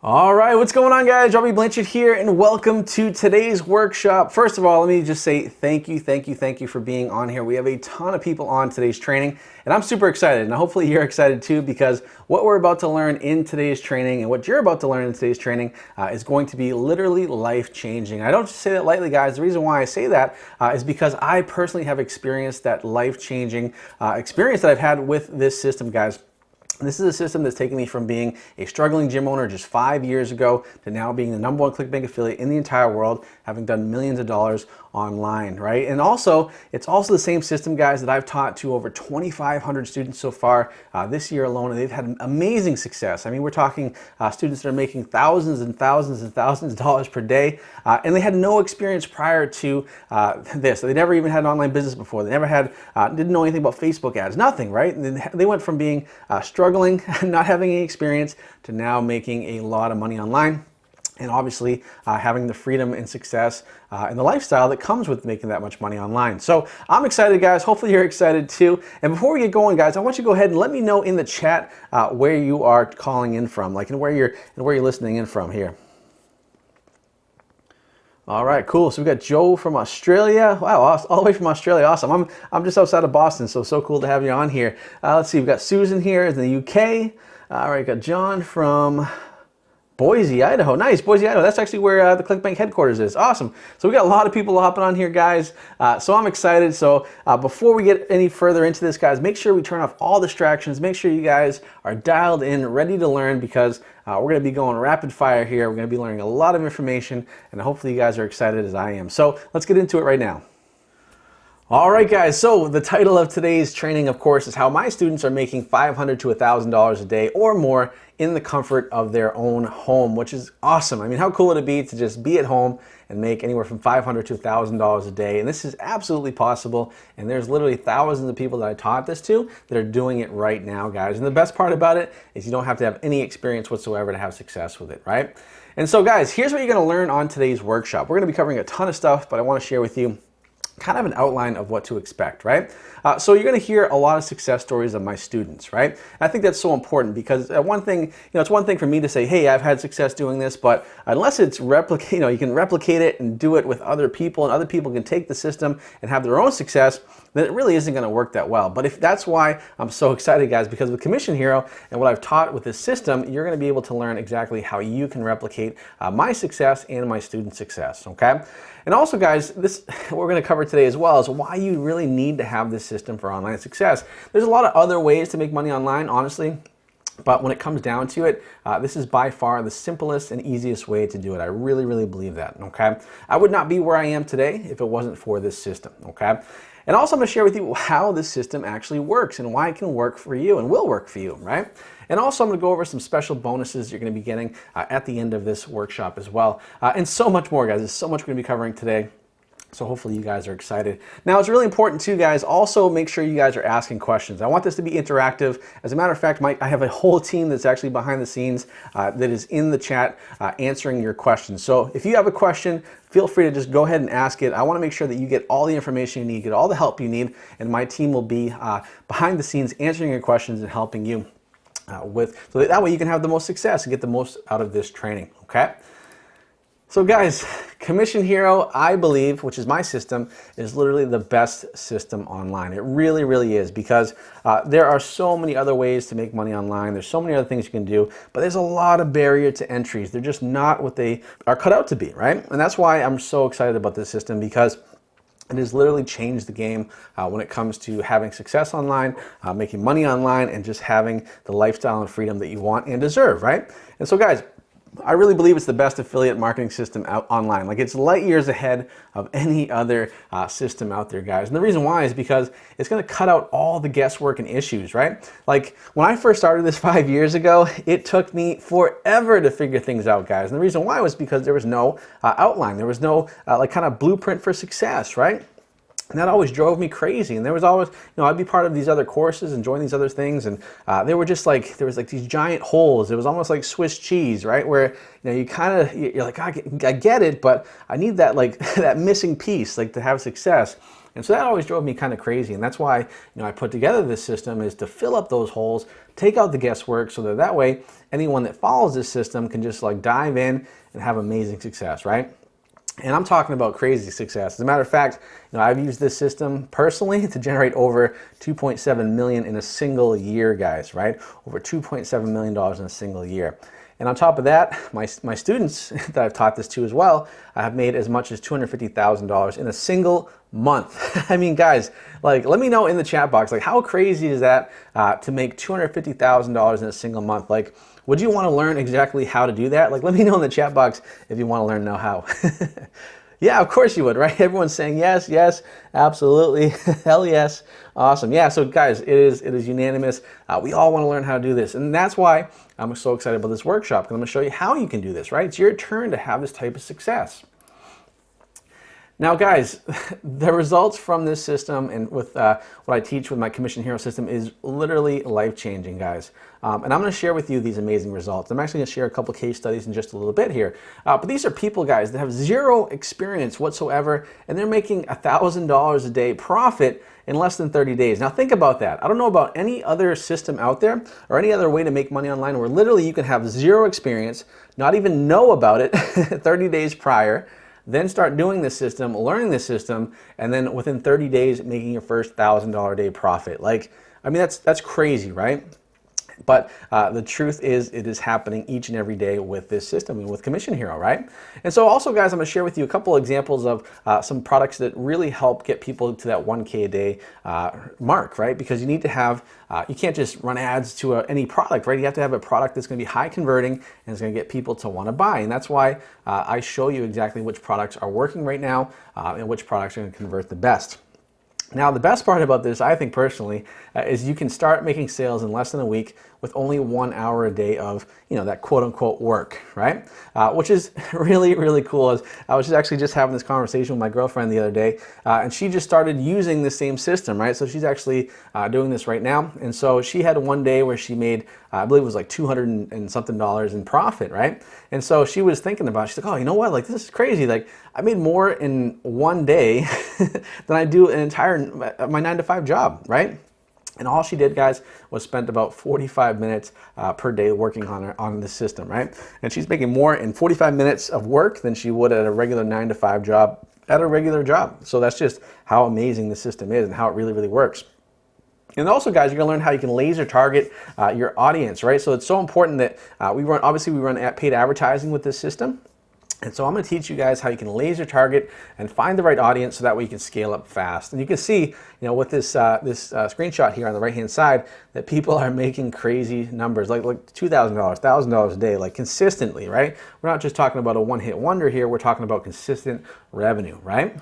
All right, what's going on, guys? Robby Blanchard here, and welcome to today's workshop. First of all, let me just say thank you for being on here. We have a ton of people on today's training, and I'm super excited, and hopefully you're excited too, because what we're about to learn in today's training and what you're about to learn in today's training is going to be literally life-changing. I don't just say that lightly, guys. The reason why I say that is because I personally have experienced that life-changing experience that I've had with this system, guys. This is a system that's taken me from being a struggling gym owner just 5 years ago to now being the #1 ClickBank affiliate in the entire world, having done millions of dollars online, right? And also, it's also the same system, guys, that I've taught to over 2,500 students so far this year alone, and they've had amazing success. I mean, we're talking students that are making thousands and thousands and thousands of dollars per day, and they had no experience prior to this. They never even had an online business before. They never had, didn't know anything about Facebook ads, nothing, right? And they went from being struggling, not having any experience, to now making a lot of money online. And obviously having the freedom and success and the lifestyle that comes with making that much money online. So I'm excited, guys. Hopefully you're excited too. And before we get going, guys, I want you to go ahead and let me know in the chat where you are calling in from, like, and where you're listening in from here. All right, cool. So we got Joe from Australia. Wow, all the way from Australia. Awesome. I'm just outside of Boston, so cool to have you on here. Let's see. We've got Susan here in the UK. All right, got John from Boise, Idaho. Nice, Boise, Idaho. That's actually where the ClickBank headquarters is. Awesome. So we got a lot of people hopping on here, guys. So I'm excited. So before we get any further into this, guys, make sure we turn off all distractions. Make sure you guys are dialed in, ready to learn, because we're going to be going rapid fire here. We're going to be learning a lot of information, and hopefully you guys are excited as I am. So let's get into it right now. All right, guys, so the title of today's training, of course, is how my students are making $500 to $1,000 a day or more in the comfort of their own home, which is awesome. I mean, how cool would it be to just be at home and make anywhere from $500 to $1,000 a day? And this is absolutely possible, and there's literally thousands of people that I taught this to that are doing it right now, guys. And the best part about it is you don't have to have any experience whatsoever to have success with it, right? And so, guys, here's what you're going to learn on today's workshop. We're going to be covering a ton of stuff, but I want to share with you kind of an outline of what to expect, right? So you're going to hear a lot of success stories of my students, right? And I think that's so important because one thing, it's one thing for me to say, hey, I've had success doing this, but unless it's you can replicate it and do it with other people, and other people can take the system and have their own success, then it really isn't going to work that well. But if that's why I'm so excited, guys, because with Commission Hero and what I've taught with this system, you're going to be able to learn exactly how you can replicate my success and my students' success, okay? And also, guys, what we're going to cover today as well is why you really need to have this system for online success. There's a lot of other ways to make money online, honestly, but when it comes down to it, this is by far the simplest and easiest way to do it. I really, really believe that, okay? I would not be where I am today if it wasn't for this system, okay? And also I'm going to share with you how this system actually works and why it can work for you and will work for you, right? And also I'm going to go over some special bonuses you're going to be getting at the end of this workshop as well. And so much more, guys. There's so much we're going to be covering today. So hopefully you guys are excited. Now, it's really important too, guys, also make sure you guys are asking questions. I want this to be interactive. As a matter of fact, I have a whole team that's actually behind the scenes that is in the chat answering your questions. So if you have a question, feel free to just go ahead and ask it. I want to make sure that you get all the information you need, get all the help you need, and my team will be behind the scenes answering your questions and helping you so that way you can have the most success and get the most out of this training, okay? So guys, Commission Hero, I believe, which is my system, is literally the best system online. It really, really is, because there are so many other ways to make money online. There's so many other things you can do, but there's a lot of barrier to entries. They're just not what they are cut out to be, right? And that's why I'm so excited about this system, because it has literally changed the game when it comes to having success online, making money online, and just having the lifestyle and freedom that you want and deserve, right? And so, guys, I really believe it's the best affiliate marketing system out online. Like, it's light years ahead of any other system out there, guys. And the reason why is because it's going to cut out all the guesswork and issues, right? Like, when I first started this 5 years ago, it took me forever to figure things out, guys. And the reason why was because there was no outline. There was no like kind of blueprint for success, right? And that always drove me crazy. And there was always, I'd be part of these other courses and join these other things, and they were just like, there was like these giant holes. It was almost like Swiss cheese, right? Where, you're like, I get it, but I need that, like, that missing piece, like, to have success. And so that always drove me kind of crazy. And that's why, I put together this system, is to fill up those holes, take out the guesswork, so that way anyone that follows this system can just like dive in and have amazing success, right? And I'm talking about crazy success. As a matter of fact, I've used this system personally to generate over $2.7 million in a single year, guys, right? Over $2.7 million in a single year. And on top of that, my students that I've taught this to as well, have made as much as $250,000 in a single month. I mean, guys, like, let me know in the chat box, like, how crazy is that to make $250,000 in a single month? Like, would you want to learn exactly how to do that? Like, let me know in the chat box if you want to learn know how. Yeah, of course you would, right? Everyone's saying yes, yes, absolutely, hell yes, awesome. Yeah, so guys, it is unanimous. We all want to learn how to do this, and that's why I'm so excited about this workshop, because I'm going to show you how you can do this, right? It's your turn to have this type of success. Now, guys, the results from this system and with what I teach with my Commission Hero system is literally life-changing, guys. And I'm going to share with you these amazing results. I'm actually going to share a couple case studies in just a little bit here. But these are people, guys, that have zero experience whatsoever, and they're making $1,000 a day profit in less than 30 days. Now, think about that. I don't know about any other system out there or any other way to make money online where literally you can have zero experience, not even know about it 30 days prior, then start doing this system, learning this system, and then within 30 days making your first $1,000 a day profit. Like, I mean, that's crazy, right? But the truth is, it is happening each and every day with this system and with Commission Hero, right? And so also, guys, I'm going to share with you a couple examples of some products that really help get people to that 1K a day mark, right? Because you need to have, you can't just run ads to any product, right? You have to have a product that's going to be high converting and it's going to get people to want to buy. And that's why I show you exactly which products are working right now and which products are going to convert the best. Now, the best part about this, I think personally, is you can start making sales in less than a week with only 1 hour a day of, that quote-unquote work, right? Which is really, really cool. I was actually just having this conversation with my girlfriend the other day, and she just started using the same system, right? So she's actually doing this right now. And so she had one day where she made, I believe it was like $200 and something in profit, right? And so she was thinking about it. She's like, oh, you know what? Like, this is crazy. Like, I made more in one day than I do an entire, my 9-to-5 job, right? And all she did, guys, was spent about 45 minutes per day working on this system, right? And she's making more in 45 minutes of work than she would at a regular 9-to-5 job at a regular job. So that's just how amazing the system is and how it really, really works. And also, guys, you're gonna learn how you can laser target your audience, right? So it's so important that we run paid advertising with this system. And so I'm going to teach you guys how you can laser target and find the right audience so that way you can scale up fast. And you can see, with this screenshot here on the right-hand side, that people are making crazy numbers, like $2,000, $1,000 a day, like consistently, right? We're not just talking about a one-hit wonder here. We're talking about consistent revenue, right?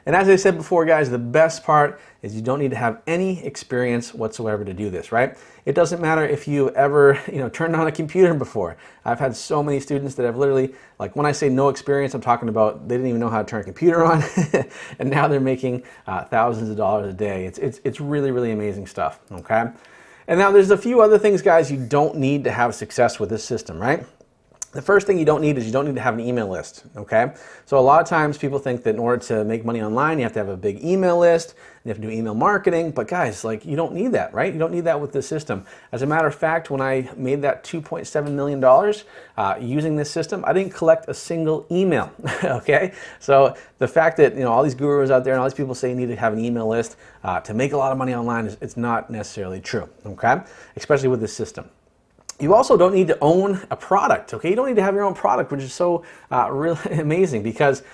And as I said before, guys, the best part is you don't need to have any experience whatsoever to do this, right? It doesn't matter if you ever, turned on a computer before. I've had so many students that have literally, like, when I say no experience, I'm talking about they didn't even know how to turn a computer on, and now they're making thousands of dollars a day. It's really, really amazing stuff, okay? And now there's a few other things, guys, you don't need to have success with this system, right? The first thing you don't need is you don't need to have an email list, okay? So a lot of times people think that in order to make money online, you have to have a big email list, you have to do email marketing, but guys, like, you don't need that, right? You don't need that with this system. As a matter of fact, when I made that $2.7 million using this system, I didn't collect a single email, okay? So the fact that, all these gurus out there and all these people say you need to have an email list to make a lot of money online, it's not necessarily true, okay? Especially with this system. You also don't need to own a product, okay? You don't need to have your own product, which is so really amazing, because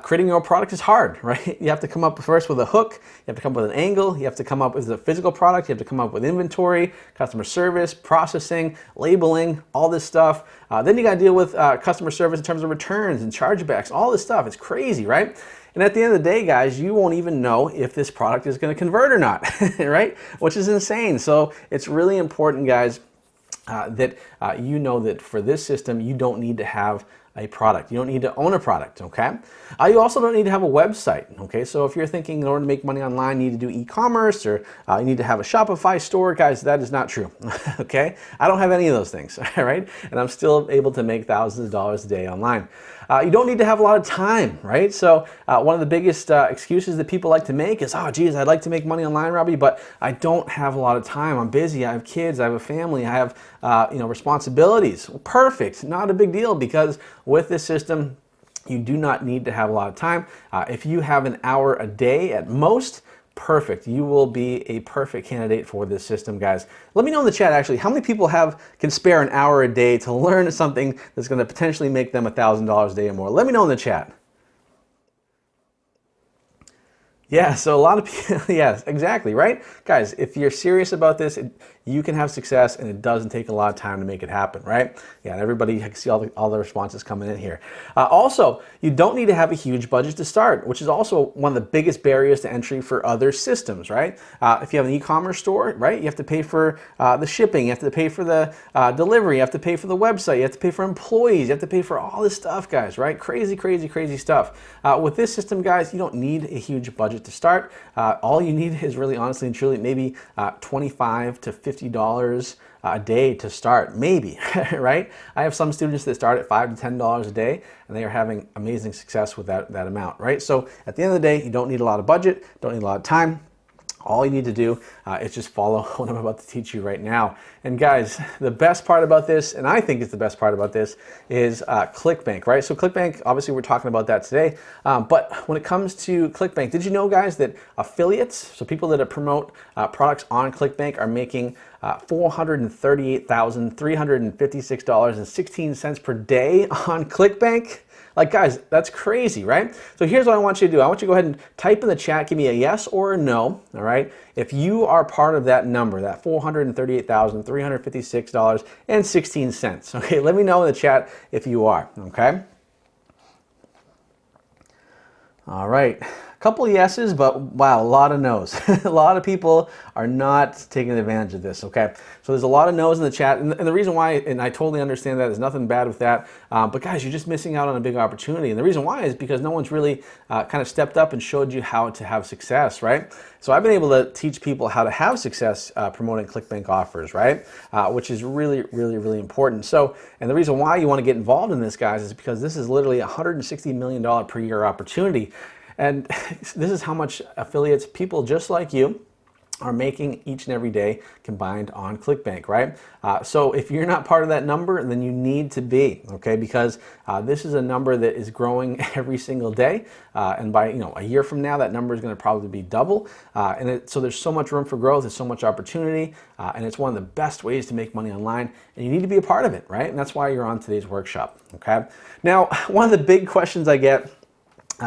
creating your own product is hard, right? You have to come up first with a hook, you have to come up with an angle, you have to come up with a physical product, you have to come up with inventory, customer service, processing, labeling, all this stuff. Then you gotta deal with customer service in terms of returns and chargebacks, all this stuff. It's crazy, right? And at the end of the day, guys, you won't even know if this product is gonna convert or not, right? Which is insane. So it's really important, guys, that you know that for this system, you don't need to have a product. You don't need to own a product, okay? You also don't need to have a website, okay? So if you're thinking in order to make money online, you need to do e-commerce or you need to have a Shopify store, guys, that is not true, okay? I don't have any of those things, all right? And I'm still able to make thousands of dollars a day online. You don't need to have a lot of time, right? So one of the biggest excuses that people like to make is, oh, geez, I'd like to make money online, Robby, but I don't have a lot of time. I'm busy. I have kids. I have a family. I have responsibilities. Well, perfect. Not a big deal, because with this system, you do not need to have a lot of time. If you have an hour a day at most, perfect. You will be a perfect candidate for this system, guys. Let me know in the chat, actually, how many people can spare an hour a day to learn something that's going to potentially make them $1,000 a day or more. Let me know in the chat. Yeah, so a lot of people, yes, exactly, right? Guys, if you're serious about this, you can have success, and it doesn't take a lot of time to make it happen, right? Yeah, and everybody, I can see all the responses coming in here. Also, you don't need to have a huge budget to start, which is also one of the biggest barriers to entry for other systems, right? If you have an e-commerce store, right, you have to pay for the shipping, you have to pay for the delivery, you have to pay for the website, you have to pay for employees, you have to pay for all this stuff, guys, right? Crazy, crazy, crazy stuff. With this system, guys, you don't need a huge budget to start. All you need is really, honestly and truly, maybe $25 to $50 a day to start, maybe, right? I have some students that start at $5 to $10 a day, and they are having amazing success with that amount, right? So at the end of the day, you don't need a lot of budget, don't need a lot of time. All you need to do is just follow what I'm about to teach you right now. And guys, the best part about this, and I think it's the best part about this, is ClickBank, right? So ClickBank, obviously we're talking about that today, but when it comes to ClickBank, did you know, guys, that affiliates, so people that promote products on ClickBank, are making $438,356.16 per day on ClickBank? Like, guys, that's crazy, right? So here's what I want you to do. I want you to go ahead and type in the chat, give me a yes or a no, all right? If you are part of that number, that $438,356.16, okay? Let me know in the chat if you are, okay? All right, a couple of yeses, but wow, a lot of no's. A lot of people are not taking advantage of this, okay? So there's a lot of no's in the chat, and the reason why, and I totally understand that, there's nothing bad with that, but guys, you're just missing out on a big opportunity, and the reason why is because no one's really kind of stepped up and showed you how to have success, right? So I've been able to teach people how to have success promoting ClickBank offers, right? Which is really, really, really important. So, and the reason why you want to get involved in this, guys, is because this is literally a $160 million per year opportunity. And this is how much affiliates, people just like you, are making each and every day combined on ClickBank, right? So if you're not part of that number, then you need to be, okay? Because this is a number that is growing every single day, and by a year from now, that number is going to probably be double. So there's so much room for growth, there's so much opportunity, and it's one of the best ways to make money online, and you need to be a part of it, right? And that's why you're on today's workshop, okay? Now, one of the big questions I get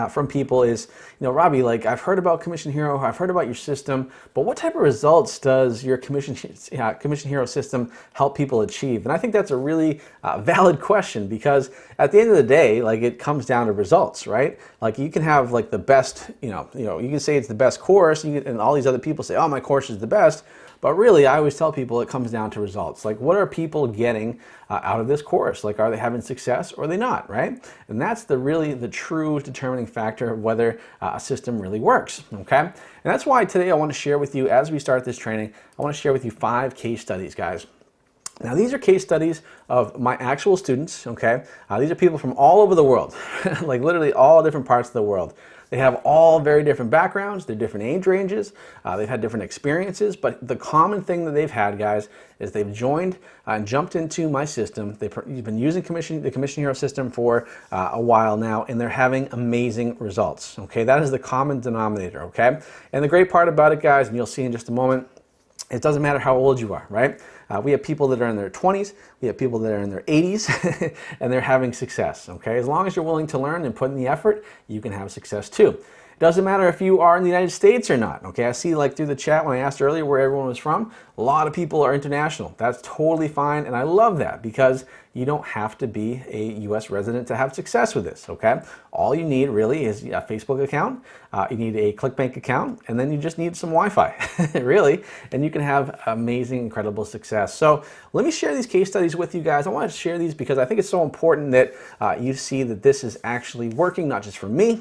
from people is, Robby, like, I've heard about Commission Hero, I've heard about your system, but what type of results does your Commission Hero system help people achieve? And I think that's a really valid question, because at the end of the day, like, it comes down to results, right? Like, you can have like the best, you can say it's the best course, and all these other people say, oh, my course is the best. But really, I always tell people it comes down to results. Like, what are people getting out of this course? Like, are they having success or are they not, right? And that's really the true determining factor of whether a system really works, okay? And that's why today I want to share with you, as we start this training, I want to share with you 5 case studies, guys. Now, these are case studies of my actual students, okay? These are people from all over the world, like literally all different parts of the world. They have all very different backgrounds, they're different age ranges, they've had different experiences, but the common thing that they've had, guys, is they've joined and jumped into my system. They've been using the Commission Hero system for a while now, and they're having amazing results, okay? That is the common denominator, okay? And the great part about it, guys, and you'll see in just a moment, it doesn't matter how old you are, right? We have people that are in their 20s, we have people that are in their 80s, and they're having success, okay? As long as you're willing to learn and put in the effort, you can have success too. It doesn't matter if you are in the United States or not, okay? I see like through the chat when I asked earlier where everyone was from, a lot of people are international. That's totally fine, and I love that because you don't have to be a US resident to have success with this, okay? All you need really is a Facebook account, you need a ClickBank account, and then you just need some Wi-Fi, really, and you can have amazing, incredible success. So let me share these case studies with you guys. I want to share these because I think it's so important that you see that this is actually working, not just for me,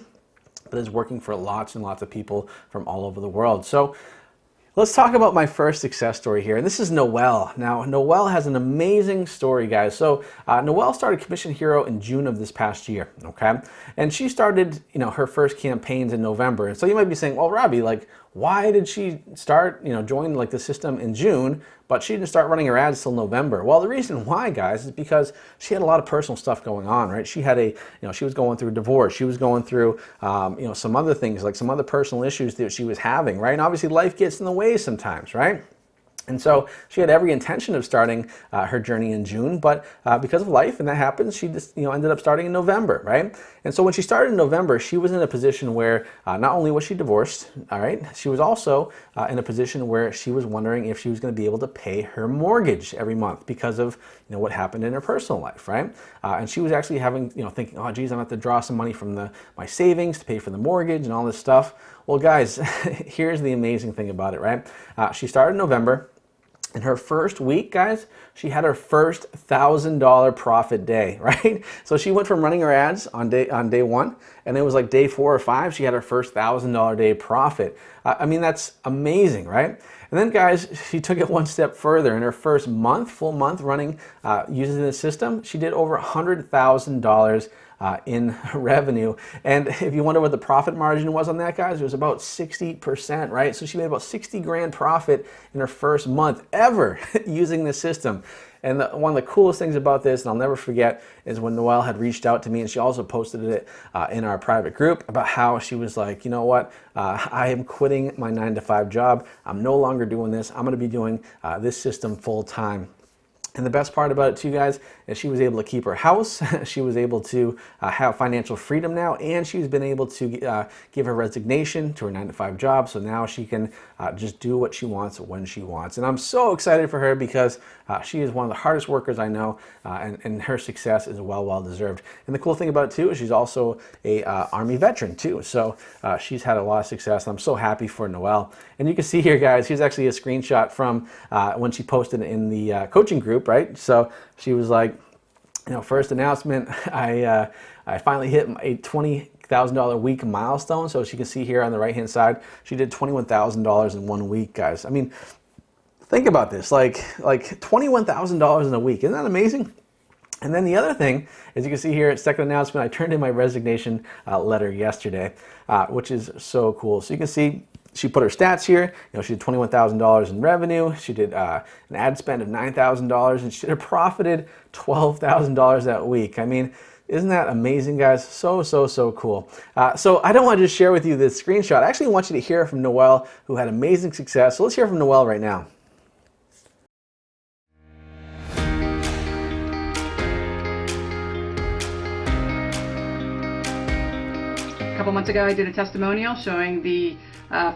but is working for lots and lots of people from all over the world. So let's talk about my first success story here, and this is Noelle. Now, Noelle has an amazing story, guys. So Noelle started Commission Hero in June of this past year, okay? And she started, her first campaigns in November. And so you might be saying, well, Robby, like, why did she start, join like the system in June, but she didn't start running her ads till November? Well, the reason why, guys, is because she had a lot of personal stuff going on, right? She had she was going through divorce. She was going through, some other things, like some other personal issues that she was having, right? And obviously life gets in the way sometimes, right? And so she had every intention of starting her journey in June, but because of life, and that happens, she just ended up starting in November, right? And so when she started in November, she was in a position where not only was she divorced, all right, she was also in a position where she was wondering if she was going to be able to pay her mortgage every month because of what happened in her personal life, right? And she was actually having thinking, oh geez, I'm going to have to draw some money from my savings to pay for the mortgage and all this stuff. Well, guys, here's the amazing thing about it, right? She started in November. In her first week, guys, she had her first $1,000 profit day, right? So she went from running her ads on day one, and it was like day 4 or 5, she had her first $1,000 day profit. I mean, that's amazing, right? And then, guys, she took it one step further. In her first full month running, using the system, she did over $100,000 in revenue. And if you wonder what the profit margin was on that, guys, it was about 60%, right? So she made about 60 grand profit in her first month ever using this system. And one of the coolest things about this, and I'll never forget, is when Noelle had reached out to me, and she also posted it in our private group about how she was like, you know what, I am quitting my 9-to-5 job. I'm no longer doing this. I'm going to be doing this system full time. And the best part about it too, guys, is she was able to keep her house. She was able to have financial freedom now, and she's been able to give her resignation to her 9-to-5 job. So now she can just do what she wants when she wants. And I'm so excited for her because she is one of the hardest workers I know, and her success is well deserved. And the cool thing about it too is she's also a Army veteran too. So she's had a lot of success. I'm so happy for Noelle. And you can see here, guys, here's actually a screenshot from when she posted in the coaching group, right? So she was like, first announcement, I finally hit a $20,000 week milestone. So as you can see here on the right hand side, she did $21,000 in 1 week, guys. I mean, think about this, like $21,000 in a week. Isn't that amazing? And then the other thing, as you can see here, second announcement, I turned in my resignation letter yesterday, which is so cool. So you can see she put her stats here. She did $21,000 in revenue. She did an ad spend of $9,000, and she profited $12,000 that week. I mean, isn't that amazing, guys? So cool. So I don't want to just share with you this screenshot. I actually want you to hear from Noelle, who had amazing success. So let's hear from Noelle right now. A couple months ago, I did a testimonial showing the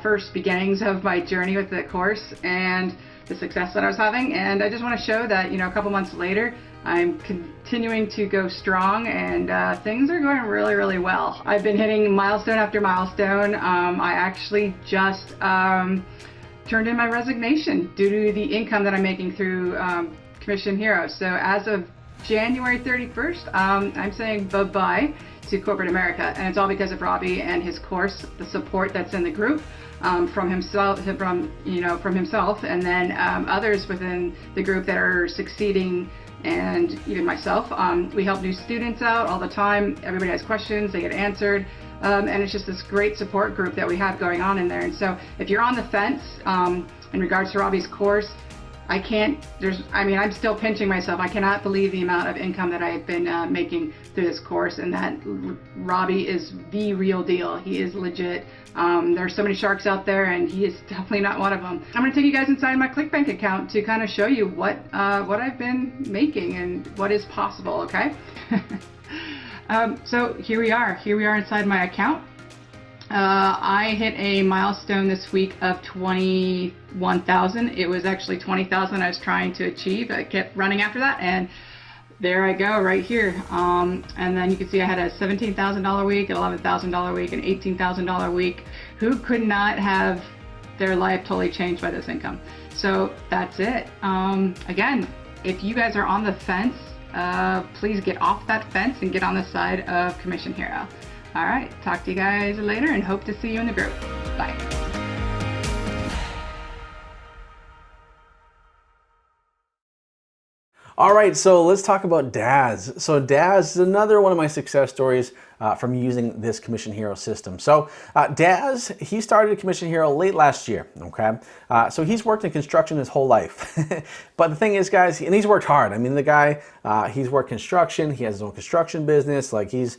first beginnings of my journey with the course and the success that I was having. And I just want to show that, a couple months later, I'm continuing to go strong, and things are going really well. I've been hitting milestone after milestone. I actually just turned in my resignation due to the income that I'm making through Commission Hero. So as of January 31st, I'm saying bye-bye to corporate America, and it's all because of Robby and his course, the support that's in the group from himself, and then others within the group that are succeeding, and even myself. We help new students out all the time. Everybody has questions, they get answered, and it's just this great support group that we have going on in there. And so if you're on the fence in regards to Robby's course, I'm still pinching myself. I cannot believe the amount of income that I've been making through this course, and that Robby is the real deal. He is legit. There are so many sharks out there, and he is definitely not one of them. I'm going to take you guys inside my ClickBank account to kind of show you what I've been making and what is possible, okay? So here we are inside my account. I hit a milestone this week of 21,000. It was actually 20,000 I was trying to achieve. I kept running after that, and there I go right here. And then you can see I had a $17,000 week, an $11,000 week, an $18,000 week. Who could not have their life totally changed by this income? So that's it. Again, if you guys are on the fence, please get off that fence and get on the side of Commission Hero. All right, talk to you guys later and hope to see you in the group. Bye. All right, so let's talk about Daz. So Daz is another one of my success stories from using this Commission Hero system. So Daz, he started Commission Hero late last year, okay? So he's worked in construction his whole life. But the thing is, guys, and he's worked hard. I mean, the guy, he's worked construction, he has his own construction business, like he's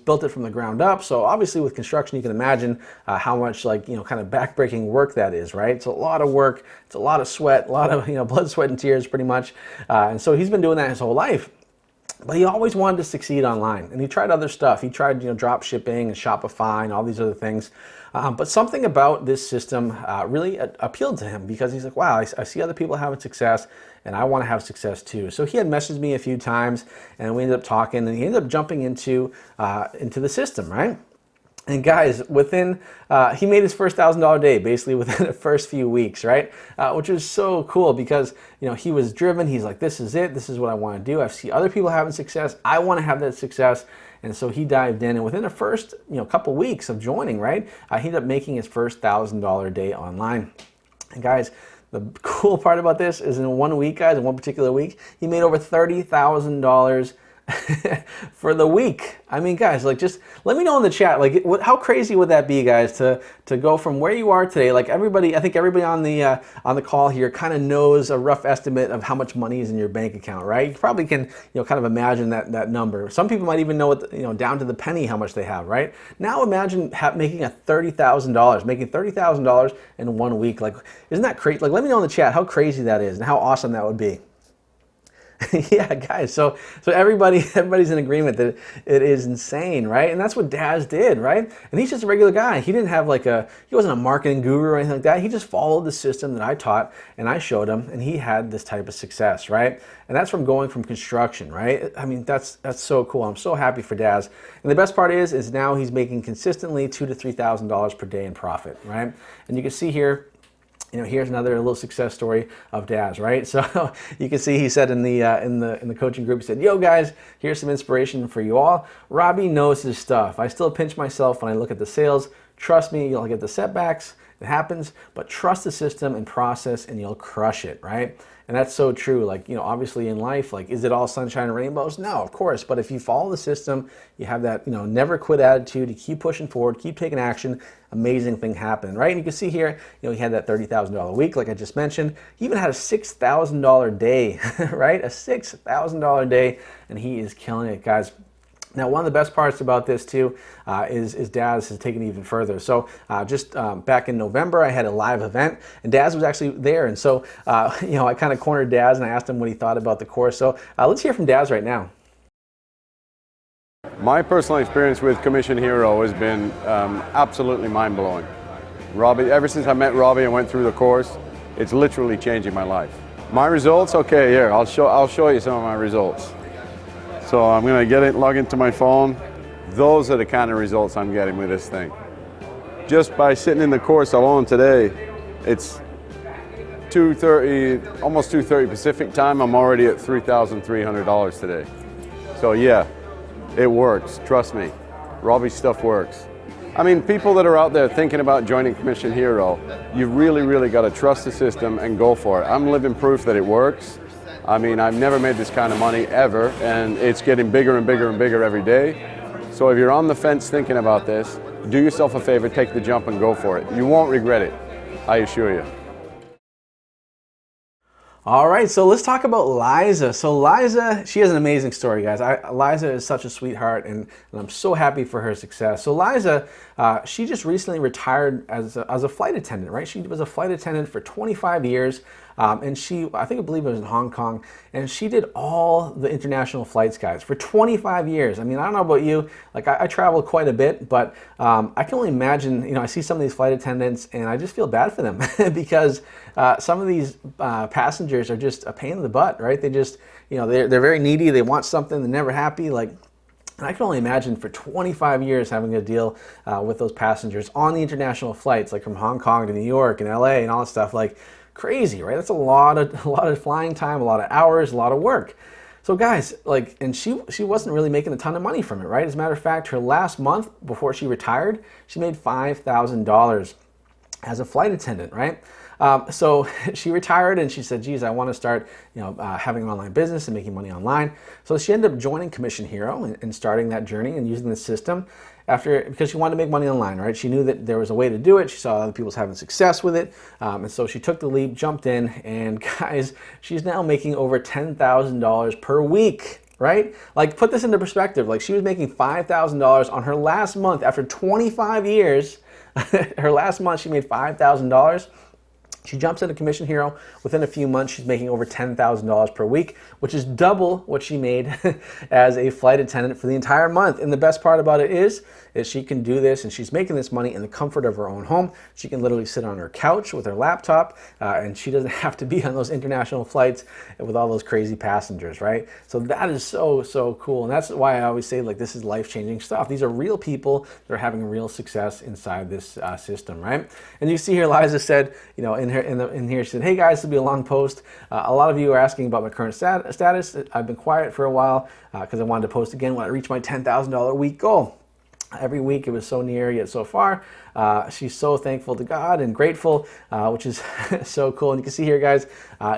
built it from the ground up. So obviously with construction, you can imagine how much kind of backbreaking work that is, right? It's a lot of work, it's a lot of sweat, a lot of, blood, sweat, and tears pretty much. And so he's been doing that his whole life. But he always wanted to succeed online, and he tried other stuff. He tried, drop shipping and Shopify and all these other things. But something about this system really appealed to him, because he's like, wow, I see other people having success, and I want to have success too. So he had messaged me a few times, and we ended up talking, and he ended up jumping into the system, right? And guys, he made his first $1,000 day basically within the first few weeks, right? Which was so cool, because he was driven. He's like, this is it. This is what I want to do. I see other people having success. I want to have that success. And so he dived in, and within the first couple weeks of joining, right, he ended up making his first $1,000 day online. And guys, the cool part about this is in 1 week, guys, in one particular week, he made over $30,000 for the week. I mean, guys, just let me know in the chat, how crazy would that be, guys, to go from where you are today? I think everybody on the call here kind of knows a rough estimate of how much money is in your bank account, right? You probably can, kind of imagine that number. Some people might even know what, down to the penny how much they have, right? Now imagine making $30,000 in 1 week. Isn't that crazy? Let me know in the chat how crazy that is and how awesome that would be. Yeah, guys, so everybody's in agreement that it is insane, right? And that's what Daz did, right? And he's just a regular guy. He didn't have he wasn't a marketing guru or anything like that. He just followed the system that I taught and I showed him, and he had this type of success, right? And that's from going from construction, right? I mean, that's so cool. I'm so happy for Daz. And the best part is now he's making consistently $2,000 to $3,000 per day in profit, right? And you can see here, here's another little success story of Daz, right? So you can see he said in the coaching group, he said, "Yo guys, here's some inspiration for you all. Robby knows his stuff. I still pinch myself when I look at the sales. Trust me, you'll get the setbacks. It happens, but trust the system and process, and you'll crush it," right? And that's so true. Obviously in life, is it all sunshine and rainbows? No, of course. But if you follow the system, you have that, never quit attitude, you keep pushing forward, keep taking action, amazing thing happen, right? And you can see here, he had that $30,000 week, like I just mentioned. He even had a $6,000 day, right? A $6,000 day, and he is killing it, guys. Now, one of the best parts about this too is Daz has taken it even further. So just back in November, I had a live event, and Daz was actually there. And so, I kind of cornered Daz and I asked him what he thought about the course. So let's hear from Daz right now. My personal experience with Commission Hero has been absolutely mind-blowing. Robby, ever since I met Robby and went through the course, it's literally changing my life. My results, okay, here, I'll show you some of my results. So I'm going to log into my phone. Those are the kind of results I'm getting with this thing. Just by sitting in the course alone today, it's 2:30, almost 2:30 Pacific time. I'm already at $3,300 today. So yeah, it works. Trust me, Robby's stuff works. I mean, people that are out there thinking about joining Commission Hero, you've really got to trust the system and go for it. I'm living proof that it works. I mean, I've never made this kind of money ever, and it's getting bigger and bigger and bigger every day. So if you're on the fence thinking about this, do yourself a favor, take the jump and go for it. You won't regret it, I assure you. All right, so let's talk about Liza. So Liza, she has an amazing story, guys. Liza is such a sweetheart, and I'm so happy for her success. So Liza, she just recently retired as a flight attendant, right? She was a flight attendant for 25 years. And I believe it was in Hong Kong, and she did all the international flights, guys, for 25 years. I mean, I don't know about you, like I travel quite a bit, but I can only imagine, I see some of these flight attendants and I just feel bad for them because some of these passengers are just a pain in the butt, right? They just, they're very needy, they want something, they're never happy, and I can only imagine for 25 years having to deal with those passengers on the international flights, like from Hong Kong to New York and LA and all that stuff, like crazy, right? That's a lot of flying time, a lot of hours, a lot of work. So guys, and she wasn't really making a ton of money from it, right? As a matter of fact, her last month before she retired, she made $5,000 as a flight attendant, right? So she retired and she said, geez, I want to start, having an online business and making money online. So she ended up joining Commission Hero and starting that journey and using the system because she wanted to make money online, right? She knew that there was a way to do it. She saw other people having success with it. And so she took the leap, jumped in, and guys, she's now making over $10,000 per week, right? Put this into perspective. She was making $5,000 on her last month after 25 years. Her last month, she made $5,000. She jumps into Commission Hero. Within a few months, she's making over $10,000 per week, which is double what she made as a flight attendant for the entire month. And the best part about it is she can do this, and she's making this money in the comfort of her own home. She can literally sit on her couch with her laptop, and she doesn't have to be on those international flights with all those crazy passengers, right? So that is so, so cool. And that's why I always say, this is life-changing stuff. These are real people that are having real success inside this system, right? And you see here, Liza said, in here, she said, hey guys, this will be a long post. A lot of you are asking about my current status. I've been quiet for a while because I wanted to post again when I reach my $10,000 a week goal. Every week it was so near yet so far. She's so thankful to God and grateful, which is so cool. And you can see here, guys,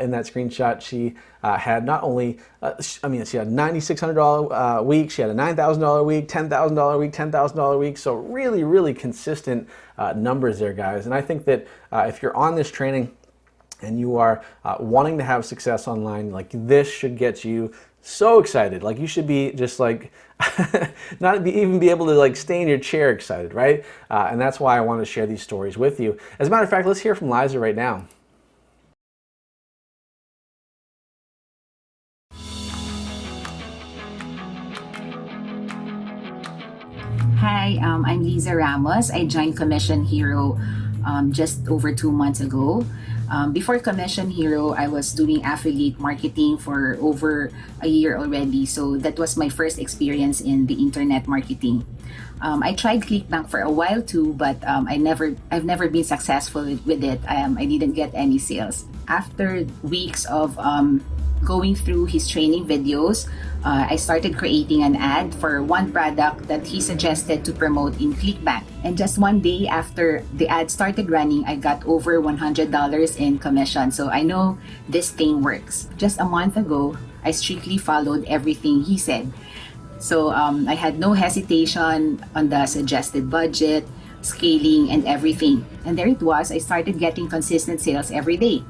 in that screenshot, she had not only, she had $9,600 a week, she had a $9,000 a week, $10,000 a week, $10,000 a week. So really, really consistent numbers there, guys. And I think that if you're on this training and you are wanting to have success online, this should get you so excited. You should be just even be able to stay in your chair excited, right? And that's why I want to share these stories with you. As a matter of fact, let's hear from Liza right now. Hi, I'm Liza Ramos. I joined Commission Hero just over 2 months ago. Before Commission Hero, I was doing affiliate marketing for over a year already. So that was my first experience in the internet marketing. I tried ClickBank for a while too, but I've never been successful with it. I didn't get any sales. After weeks of going through his training videos, I started creating an ad for one product that he suggested to promote in ClickBank. And just one day after the ad started running, I got over $100 in commission. So I know this thing works. Just a month ago, I strictly followed everything he said. So I had no hesitation on the suggested budget, scaling, and everything. And there it was. I started getting consistent sales every day.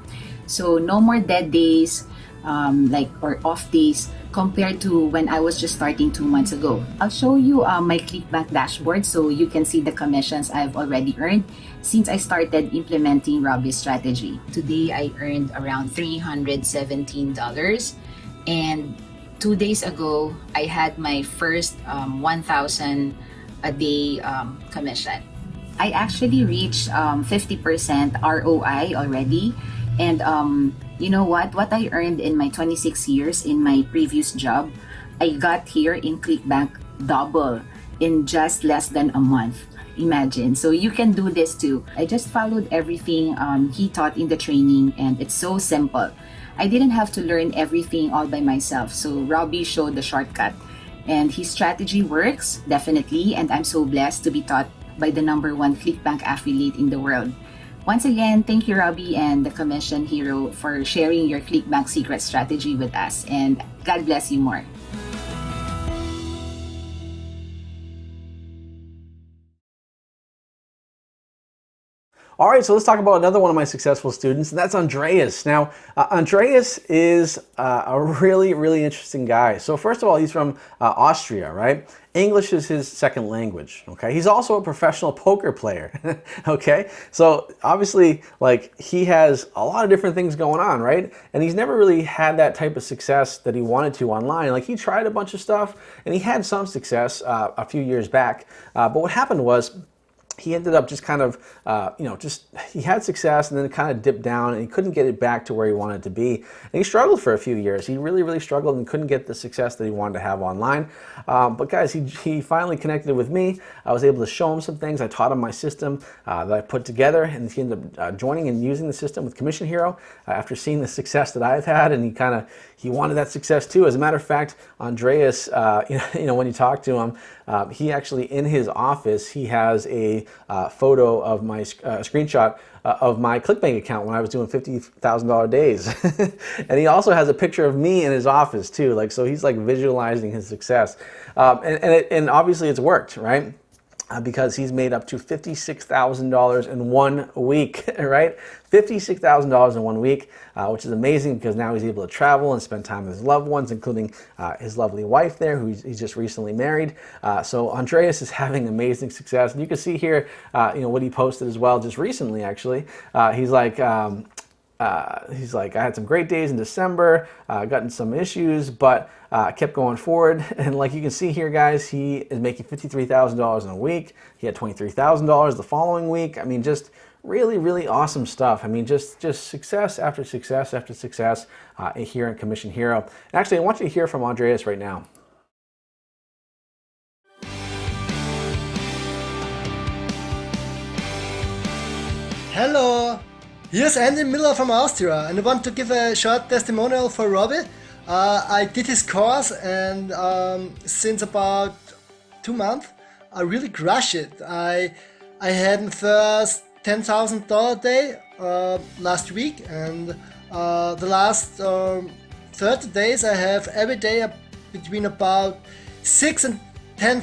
So no more dead days, or off days compared to when I was just starting 2 months ago. I'll show you my ClickBank dashboard so you can see the commissions I've already earned since I started implementing Robby's strategy. Today I earned around $317, and 2 days ago I had my first 1,000 a day commission. I actually reached 50% ROI already, and you know what I earned in my 26 years in my previous job, I got here in ClickBank double in just less than a month. Imagine. So you can do this too. I just followed everything he taught in the training, and it's so simple. I didn't have to learn everything all by myself, so Robby showed the shortcut, and his strategy works definitely, and I'm so blessed to be taught by the #1 ClickBank affiliate in the world. Once again, thank you, Robby and the Commission Hero, for sharing your ClickBank secret strategy with us, and God bless you more. All right, so let's talk about another one of my successful students, and that's Andreas. Now, Andreas is a really, really interesting guy. So first of all, he's from Austria, right? English is his second language, okay? He's also a professional poker player, okay? So obviously, like, he has a lot of different things going on, right? And he's never really had that type of success that he wanted to online. Like, he tried a bunch of stuff, and he had some success a few years back. But what happened was, he ended up just kind of, he had success and then it kind of dipped down and he couldn't get it back to where he wanted to be. And he struggled for a few years. He really, really struggled and couldn't get the success that he wanted to have online. But guys, he finally connected with me. I was able to show him some things. I taught him my system that I put together, and he ended up joining and using the system with Commission Hero after seeing the success that I've had, and he wanted that success too. As a matter of fact, Andreas, when you talk to him, he actually, in his office, he has a photo of my screenshot of my ClickBank account when I was doing $50,000 days. And he also has a picture of me in his office too. Like, so he's like visualizing his success. And obviously it's worked, right? Because he's made up to $56,000 in 1 week, right? $56,000 in 1 week, which is amazing because now he's able to travel and spend time with his loved ones, including his lovely wife there, who he's just recently married. So Andreas is having amazing success. And you can see here, what he posted as well just recently, actually. He's like, I had some great days in December, gotten some issues, but kept going forward. And like you can see here, guys, he is making $53,000 in a week. He had $23,000 the following week. I mean, just really, really awesome stuff. I mean, just success after success after success here in Commission Hero. And actually, I want you to hear from Andreas right now. Hello, here's Andy Miller from Austria, and I want to give a short testimonial for Robby. I did his course, and since about 2 months, I really crushed it. I had my first $10,000 day last week, and the last 30 days I have every day between about $6,000 and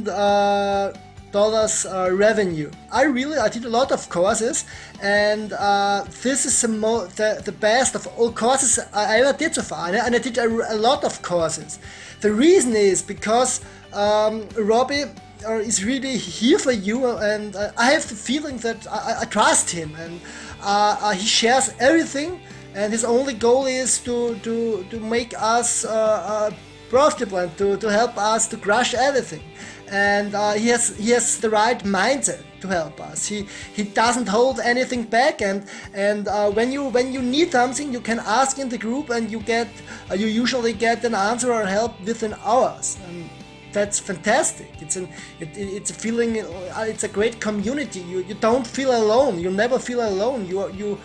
$10,000 revenue. I did a lot of courses, and this is the best of all courses I ever did so far, and I did a lot of courses. The reason is because Robby is really here for you, and I have the feeling that I trust him, and he shares everything, and his only goal is to make us profitable and to help us to crush everything. And he has the right mindset to help us. He doesn't hold anything back, and when you need something, you can ask in the group, and you usually get an answer or help within hours. And that's fantastic. It's a feeling. It's a great community. You don't feel alone. You never feel alone. You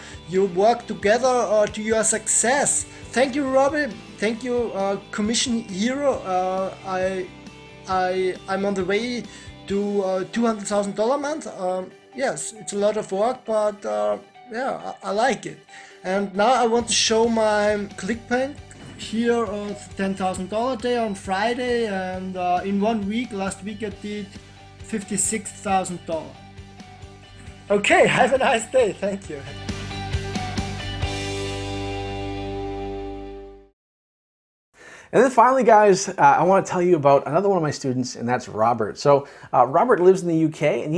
work together to your success. Thank you, Robby. Thank you, Commission Hero. I'm on the way to $200,000 a month. Yes, it's a lot of work, but yeah, I like it. And now I want to show my ClickBank here of $10,000 day on Friday, and in 1 week, last week I did $56,000. Okay, have a nice day. Thank you. And then finally, guys, I want to tell you about another one of my students, and that's Robert. So Robert lives in the UK, and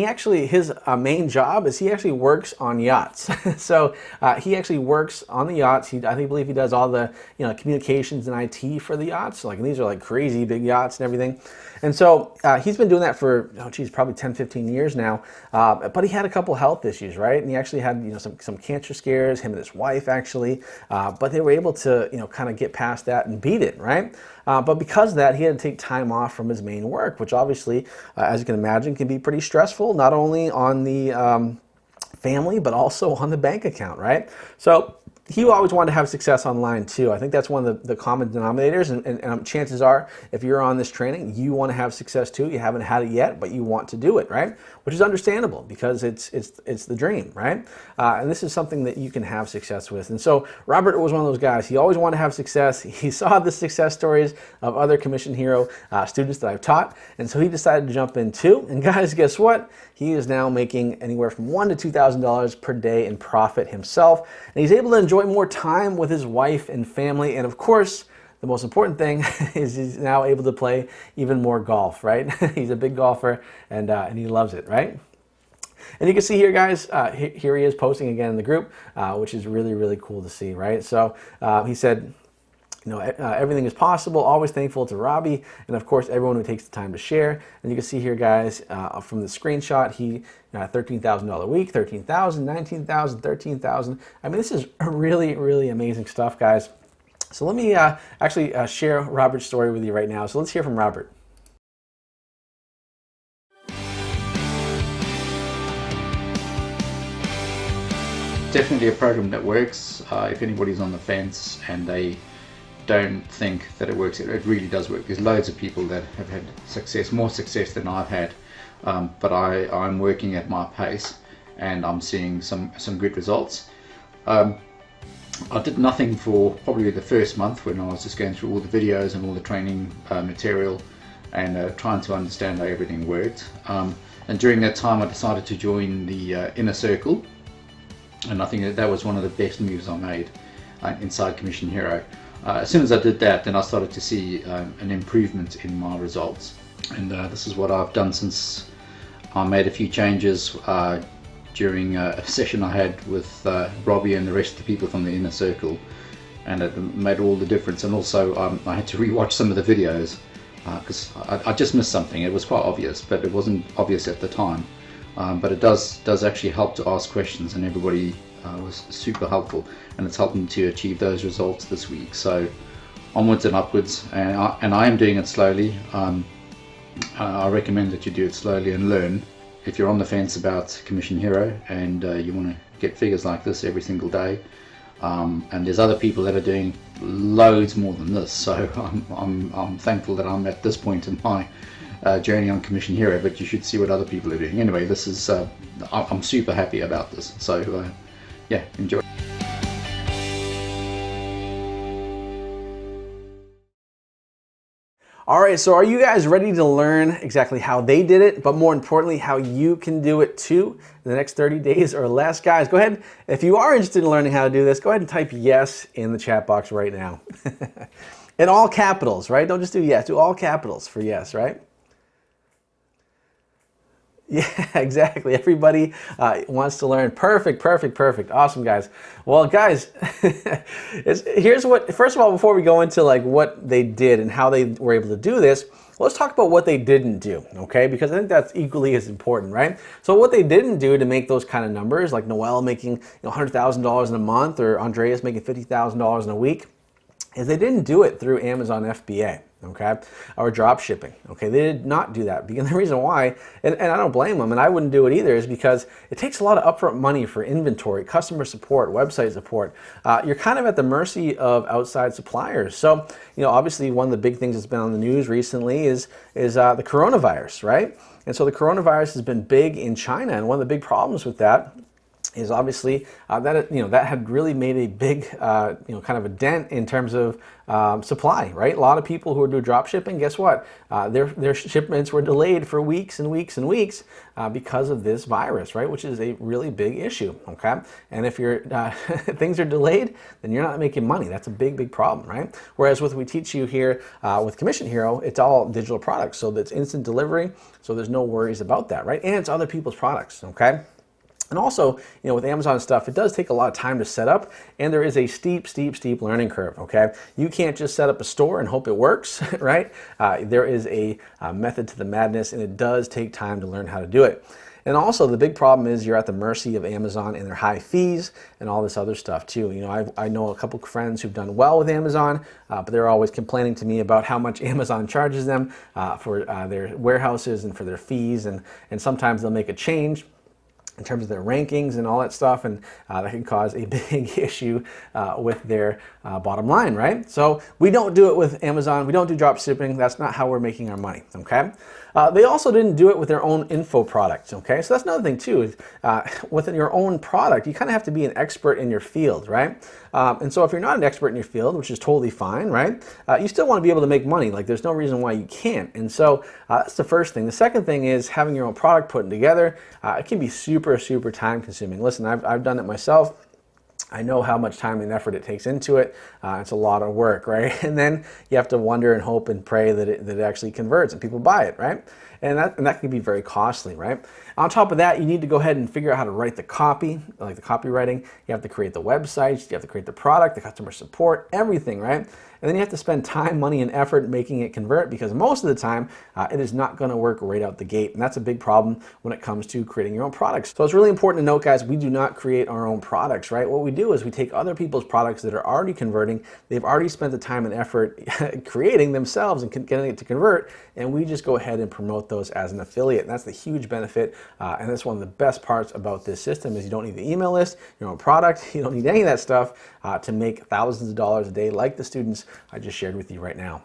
his main job is he actually works on yachts. So he actually works on the yachts. I believe he does all the communications and IT for the yachts. Like, and these are like crazy big yachts and everything. And so he's been doing that for, probably 10, 15 years now. But he had a couple health issues, right? And he actually had, some cancer scares, him and his wife actually. But they were able to, kind of get past that and beat it, right? But because of that, he had to take time off from his main work, which obviously, as you can imagine, can be pretty stressful, not only on the family, but also on the bank account, right? So he always wanted to have success online too. I think that's one of the common denominators, and chances are, if you're on this training, you want to have success too. You haven't had it yet, but you want to do it, right? Which is understandable because it's the dream, right? And this is something that you can have success with. And so Robert was one of those guys. He always wanted to have success. He saw the success stories of other Commission Hero students that I've taught, and so he decided to jump in too. And guys, guess what? He is now making anywhere from $1,000 to $2,000 per day in profit himself, and he's able to enjoy more time with his wife and family. And of course, the most important thing is he's now able to play even more golf, right? He's a big golfer, and he loves it, right? And you can see here, guys, here he is posting again in the group, which is really, really cool to see, right? So he said, everything is possible, always thankful to Robby, and of course everyone who takes the time to share. And you can see here, guys, from the screenshot, he $13,000 a week, 13,000, 19,000, 13,000. I mean, this is really, really amazing stuff, guys. So let me actually share Robert's story with you right now. So let's hear from Robert. Definitely a program that works. If anybody's on the fence and they don't think that it works, it really does work. There's loads of people that have had success, more success than I've had, but I'm working at my pace and I'm seeing some good results. I did nothing for probably the first month when I was just going through all the videos and all the training material and trying to understand how everything worked. And during that time I decided to join the inner circle, and I think that was one of the best moves I made inside Commission Hero. As soon as I did that, then I started to see an improvement in my results, and this is what I've done since I made a few changes during a session I had with Robby and the rest of the people from the inner circle, and it made all the difference. And also I had to rewatch some of the videos because I just missed something. It was quite obvious, but it wasn't obvious at the time. But it does actually help to ask questions, and everybody was super helpful, and it's helped me to achieve those results this week. So onwards and upwards, and I am doing it slowly. I recommend that you do it slowly and learn. If you're on the fence about Commission Hero and you want to get figures like this every single day, and there's other people that are doing loads more than this, so I'm thankful that I'm at this point in my journey on Commission Hero, but you should see what other people are doing. Anyway, this is I'm super happy about this, so yeah, enjoy. All right, so are you guys ready to learn exactly how they did it, but more importantly, how you can do it too in the next 30 days or less? Guys, go ahead. If you are interested in learning how to do this, go ahead and type yes in the chat box right now. In all capitals, right? Don't just do yes, do all capitals for yes, right? Yeah, exactly. Everybody wants to learn. Perfect, perfect, perfect. Awesome, guys. Well, guys, here's what, first of all, before we go into like what they did and how they were able to do this, let's talk about what they didn't do, okay? Because I think that's equally as important, right? So what they didn't do to make those kind of numbers, like Noel making $100,000 in a month or Andreas making $50,000 in a week, is they didn't do it through Amazon FBA, okay, or drop shipping, okay? They did not do that. Because the reason why, and I don't blame them, and I wouldn't do it either, is because it takes a lot of upfront money for inventory, customer support, website support. You're kind of at the mercy of outside suppliers. So, obviously one of the big things that's been on the news recently is the coronavirus, right? And so the coronavirus has been big in China, and one of the big problems with that is obviously that had really made a big kind of a dent in terms of supply, right? A lot of people who are doing drop shipping, guess what? Their shipments were delayed for weeks and weeks and weeks because of this virus, right? Which is a really big issue, okay? And if your things are delayed, then you're not making money. That's a big, big problem, right? Whereas what we teach you here with Commission Hero, it's all digital products, so that's instant delivery, so there's no worries about that, right? And it's other people's products, okay? And also, with Amazon stuff, it does take a lot of time to set up, and there is a steep, steep, steep learning curve, okay? You can't just set up a store and hope it works, right? There is a method to the madness, and it does take time to learn how to do it. And also, the big problem is you're at the mercy of Amazon and their high fees and all this other stuff too. I know a couple of friends who've done well with Amazon, but they're always complaining to me about how much Amazon charges them for their warehouses and for their fees, and sometimes they'll make a change. in terms of their rankings and all that stuff, and that can cause a big issue with their bottom line, right? So we don't do it with Amazon, we don't do drop shipping, that's not how we're making our money, okay? They also didn't do it with their own info products, okay? So that's another thing too, is with your own product, you kind of have to be an expert in your field, right? And so if you're not an expert in your field, which is totally fine, right? You still want to be able to make money, like there's no reason why you can't. And so that's the first thing. The second thing is having your own product put together. It can be super time consuming. Listen, I've done it myself. I know how much time and effort it takes into it. It's a lot of work, right? And then you have to wonder and hope and pray that it actually converts and people buy it, right? And that can be very costly, right? On top of that, you need to go ahead and figure out how to write the copy, like the copywriting. You have to create the websites, you have to create the product, the customer support, everything, right? And then you have to spend time, money, and effort making it convert, because most of the time it is not going to work right out the gate. And that's a big problem when it comes to creating your own products. So it's really important to note, guys, we do not create our own products, right? What we do is we take other people's products that are already converting. They've already spent the time and effort creating themselves and getting it to convert. And we just go ahead and promote those as an affiliate. And that's the huge benefit. And that's one of the best parts about this system is you don't need the email list, your own product. You don't need any of that stuff to make thousands of dollars a day like the students I just shared with you right now.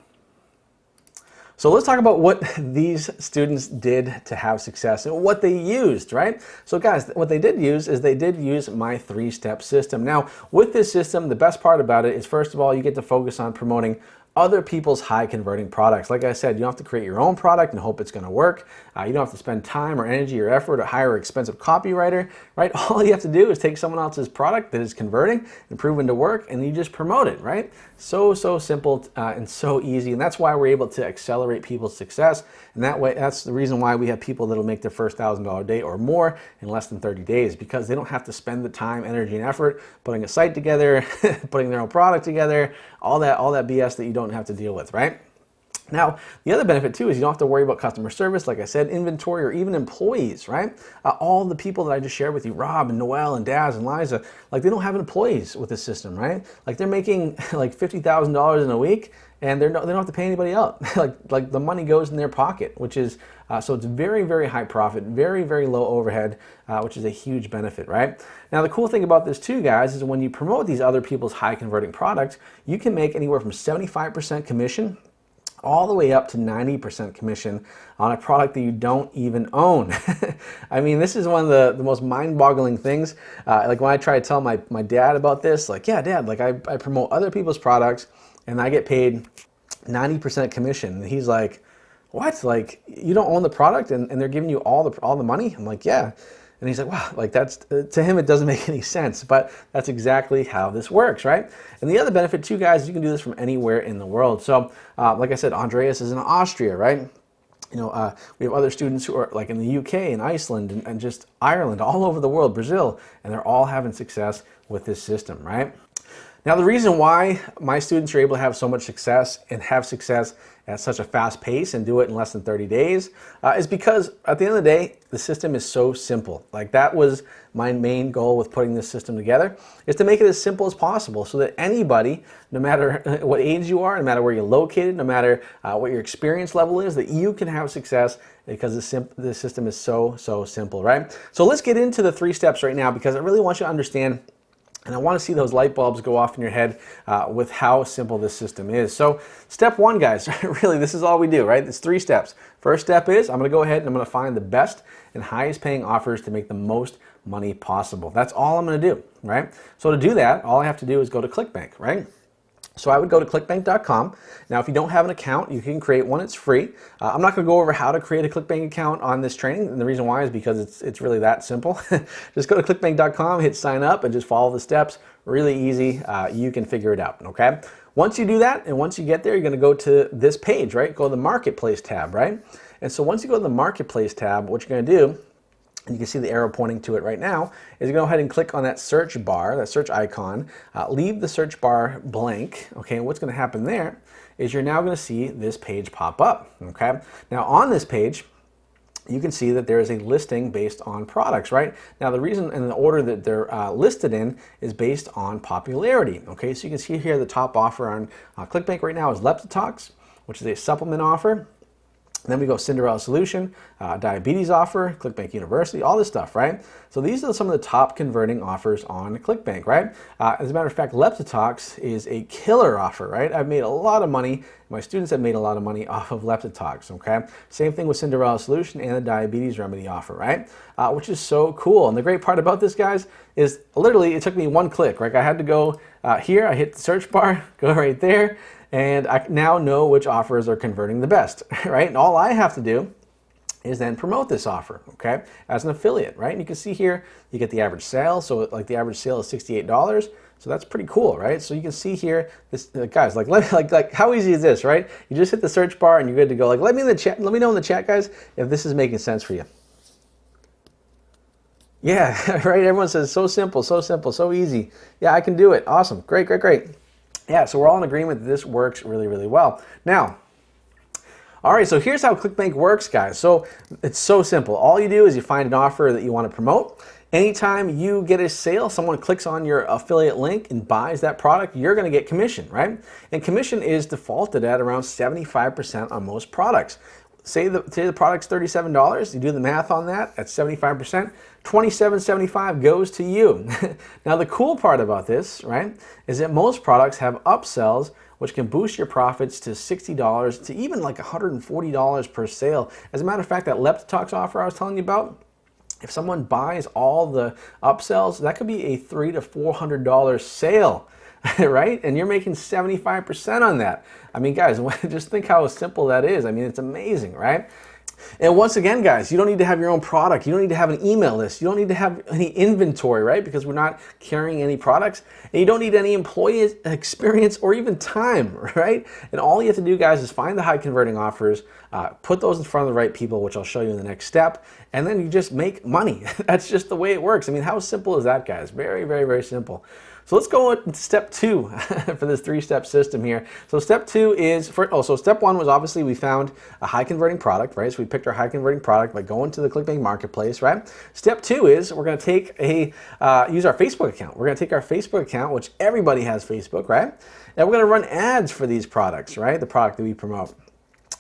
So let's talk about what these students did to have success and what they used, right? So guys, what they did use is they did use my 3-step system. Now, with this system, the best part about it is, first of all, you get to focus on promoting other people's high converting products. Like I said, you don't have to create your own product and hope it's going to work. You don't have to spend time or energy or effort or hire an expensive copywriter, right? All you have to do is take someone else's product that is converting and proven to work, and you just promote it, right? So simple and so easy. And that's why we're able to accelerate people's success. And that way, that's the reason why we have people that'll make their first $1,000 day or more in less than 30 days, because they don't have to spend the time, energy, and effort putting a site together, putting their own product together, all that BS that you don't have to deal with, right? Now, the other benefit too is you don't have to worry about customer service, like I said, inventory, or even employees, right? All the people that I just shared with you, Rob and Noel and Daz and Liza, like they don't have employees with this system, right? Like they're making like $50,000 in a week, and they don't have to pay anybody else. like the money goes in their pocket, which is, so it's very high profit, very low overhead, which is a huge benefit, right? Now, the cool thing about this too, guys, is when you promote these other people's high converting products, you can make anywhere from 75% commission all the way up to 90% commission on a product that you don't even own. I mean, this is one of the most mind-boggling things. Like when I try to tell my dad about this, like, yeah, Dad, like I promote other people's products and I get paid 90% commission. And he's like, what? Like, you don't own the product and they're giving you all the money? I'm like, yeah. And he's like, wow, like that's, to him, it doesn't make any sense, but that's exactly how this works, right? And the other benefit too, guys, is you can do this from anywhere in the world. So like I said, Andreas is in Austria, right? You know, we have other students who are like in the UK and Iceland and just Ireland, all over the world, Brazil, and they're all having success with this system, right? Now, the reason why my students are able to have so much success and have success at such a fast pace and do it in less than 30 days is because at the end of the day, the system is so simple. Like that was my main goal with putting this system together, is to make it as simple as possible so that anybody, no matter what age you are, no matter where you're located, no matter what your experience level is, that you can have success because the system is so simple, right? So let's get into the 3 steps right now, because I really want you to understand, and I want to see those light bulbs go off in your head with how simple this system is. So step 1, guys, really this is all we do, right? It's 3 steps. First step is I'm going to go ahead and I'm going to find the best and highest paying offers to make the most money possible. That's all I'm going to do, right? So to do that, all I have to do is go to ClickBank, right? So I would go to clickbank.com. Now, if you don't have an account, you can create one. It's free. I'm not going to go over how to create a ClickBank account on this training, and the reason why is because it's really that simple. Just go to clickbank.com, hit sign up, and just follow the steps. Really easy. You can figure it out, okay? Once you do that, and once you get there, you're going to go to this page, right? Go to the Marketplace tab, right? And so once you go to the Marketplace tab, what you're going to do, and you can see the arrow pointing to it right now, is you go ahead and click on that search bar, that search icon, leave the search bar blank, okay? And what's gonna happen there is you're now gonna see this page pop up, okay? Now on this page, you can see that there is a listing based on products, right? Now the reason and the order that they're listed in is based on popularity, okay? So you can see here the top offer on ClickBank right now is Leptotox, which is a supplement offer. And then we go Cinderella Solution, Diabetes Offer, ClickBank University, all this stuff, right? So these are some of the top converting offers on ClickBank, right? As a matter of fact, Leptotox is a killer offer, right? I've made a lot of money. My students have made a lot of money off of Leptotox, okay? Same thing with Cinderella Solution and the Diabetes Remedy offer, right? Which is so cool. And the great part about this, guys, is literally it took me one click, right? I had to go here, I hit the search bar, go right there, and I now know which offers are converting the best, right? And all I have to do is then promote this offer, okay, as an affiliate, right? And you can see here, you get the average sale. So like the average sale is $68. So that's pretty cool, right? So you can see here, this guys, like how easy is this, right? You just hit the search bar and you're good to go. Like let me know in the chat, guys, if this is making sense for you. Yeah, right. Everyone says so simple, so easy. Yeah, I can do it. Awesome. Great. Yeah, so we're all in agreement that this works really, really well. Now, all right, so here's how ClickBank works, guys. So it's so simple. All you do is you find an offer that you want to promote. Anytime you get a sale, someone clicks on your affiliate link and buys that product, you're going to get commission, right? And commission is defaulted at around 75% on most products. Say the product's $37, you do the math on that, at 75%, $27.75 goes to you. Now the cool part about this, right, is that most products have upsells which can boost your profits to $60 to even like $140 per sale. As a matter of fact, that Leptotox offer I was telling you about, if someone buys all the upsells, that could be a $300 to $400 sale. Right? And you're making 75% on that. I mean, guys, just think how simple that is. I mean, it's amazing, right? And once again, guys, you don't need to have your own product. You don't need to have an email list. You don't need to have any inventory, right? Because we're not carrying any products. And you don't need any employee experience or even time, right? And all you have to do, guys, is find the high converting offers, put those in front of the right people, which I'll show you in the next step, and then you just make money. That's just the way it works. I mean, how simple is that, guys? Very simple. So let's go on step 2 for this 3-step system here. So step 2 is, so step 1 was obviously we found a high converting product, right? So we picked our high converting product by going to the ClickBank marketplace, right? Step 2 is we're gonna take use our Facebook account. We're gonna take our Facebook account, which everybody has Facebook, right? And we're gonna run ads for these products, right? The product that we promote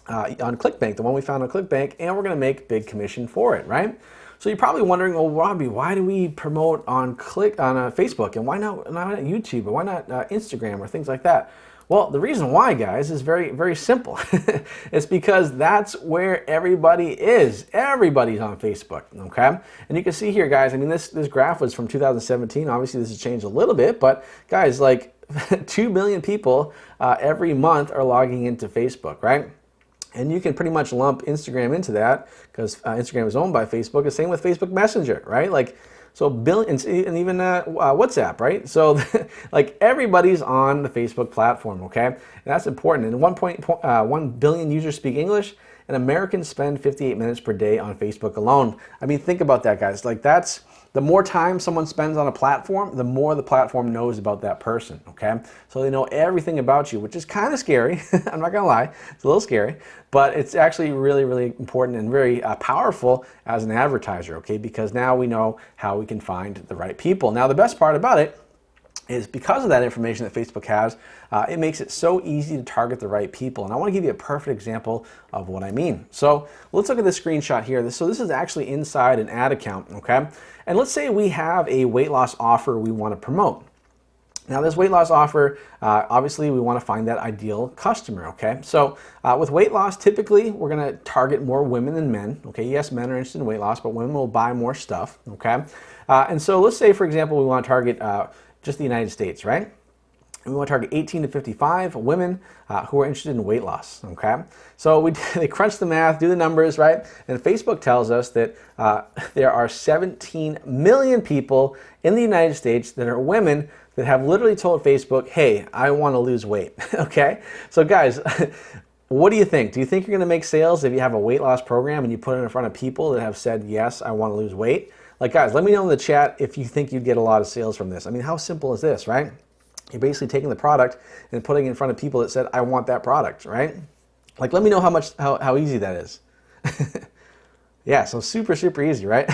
on ClickBank, the one we found on ClickBank, and we're gonna make big commission for it, right? So you're probably wondering, well, Robby, why do we promote on Facebook, and why not YouTube, or why not Instagram, or things like that? Well, the reason why, guys, is very simple. It's because that's where everybody is. Everybody's on Facebook, okay? And you can see here, guys, I mean, this graph was from 2017. Obviously, this has changed a little bit, but guys, like 2 million people every month are logging into Facebook, right? And you can pretty much lump Instagram into that because Instagram is owned by Facebook. The same with Facebook Messenger, right? Like, so billions, and even WhatsApp, right? So like everybody's on the Facebook platform, okay? And that's important. And 1.1 billion users speak English, and Americans spend 58 minutes per day on Facebook alone. I mean, think about that, guys. Like that's, the more time someone spends on a platform, the more the platform knows about that person, okay? So they know everything about you, which is kind of scary. I'm not gonna lie, it's a little scary, but it's actually really important and very powerful as an advertiser, okay? Because now we know how we can find the right people. Now, the best part about it is because of that information that Facebook has, it makes it so easy to target the right people. And I want to give you a perfect example of what I mean. So let's look at this screenshot here. So this is actually inside an ad account, okay? And let's say we have a weight loss offer we want to promote. Now this weight loss offer, obviously we want to find that ideal customer, okay? So with weight loss, typically we're going to target more women than men, okay? Yes, men are interested in weight loss, but women will buy more stuff, okay? And so let's say, for example, we want to target just the United States, right? And we want to target 18 to 55 women who are interested in weight loss, okay? So they crunch the math, do the numbers, right? And Facebook tells us that there are 17 million people in the United States that are women that have literally told Facebook, hey, I want to lose weight, okay? So guys, what do you think? Do you think you're going to make sales if you have a weight loss program and you put it in front of people that have said, yes, I want to lose weight? Like, guys, let me know in the chat if you think you'd get a lot of sales from this. I mean, how simple is this, right? You're basically taking the product and putting it in front of people that said, I want that product, right? Like, let me know how easy that is. Yeah, so super easy, right?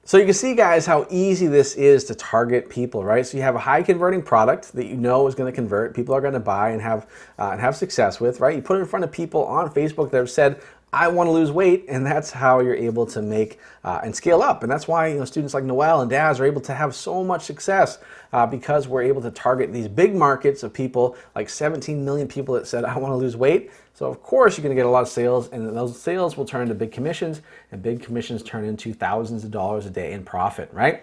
So you can see, guys, how easy this is to target people, right? So you have a high converting product that you know is going to convert, people are going to buy and have success with, right? You put it in front of people on Facebook that have said, I want to lose weight, and that's how you're able to make and scale up. And that's why students like Noel and Daz are able to have so much success because we're able to target these big markets of people, like 17 million people that said, I want to lose weight. So of course you're going to get a lot of sales, and those sales will turn into big commissions, and big commissions turn into thousands of dollars a day in profit, right?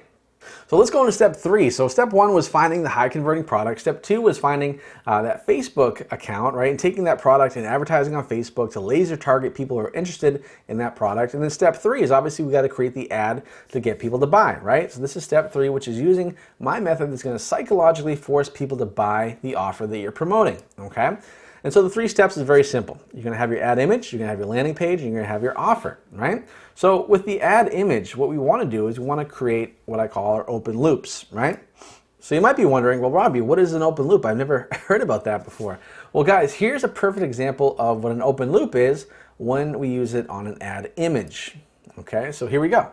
So let's go into step 3. So step 1 was finding the high converting product. Step 2 was finding that Facebook account, right? And taking that product and advertising on Facebook to laser target people who are interested in that product. And then step 3 is obviously we got to create the ad to get people to buy, right? So this is step 3, which is using my method that's going to psychologically force people to buy the offer that you're promoting, okay? And so the 3 steps is very simple. You're going to have your ad image, you're going to have your landing page, and you're going to have your offer, right? So with the ad image, what we want to do is we want to create what I call our open loops, right? So you might be wondering, well, Robby, what is an open loop? I've never heard about that before. Well, guys, here's a perfect example of what an open loop is when we use it on an ad image. Okay, so here we go.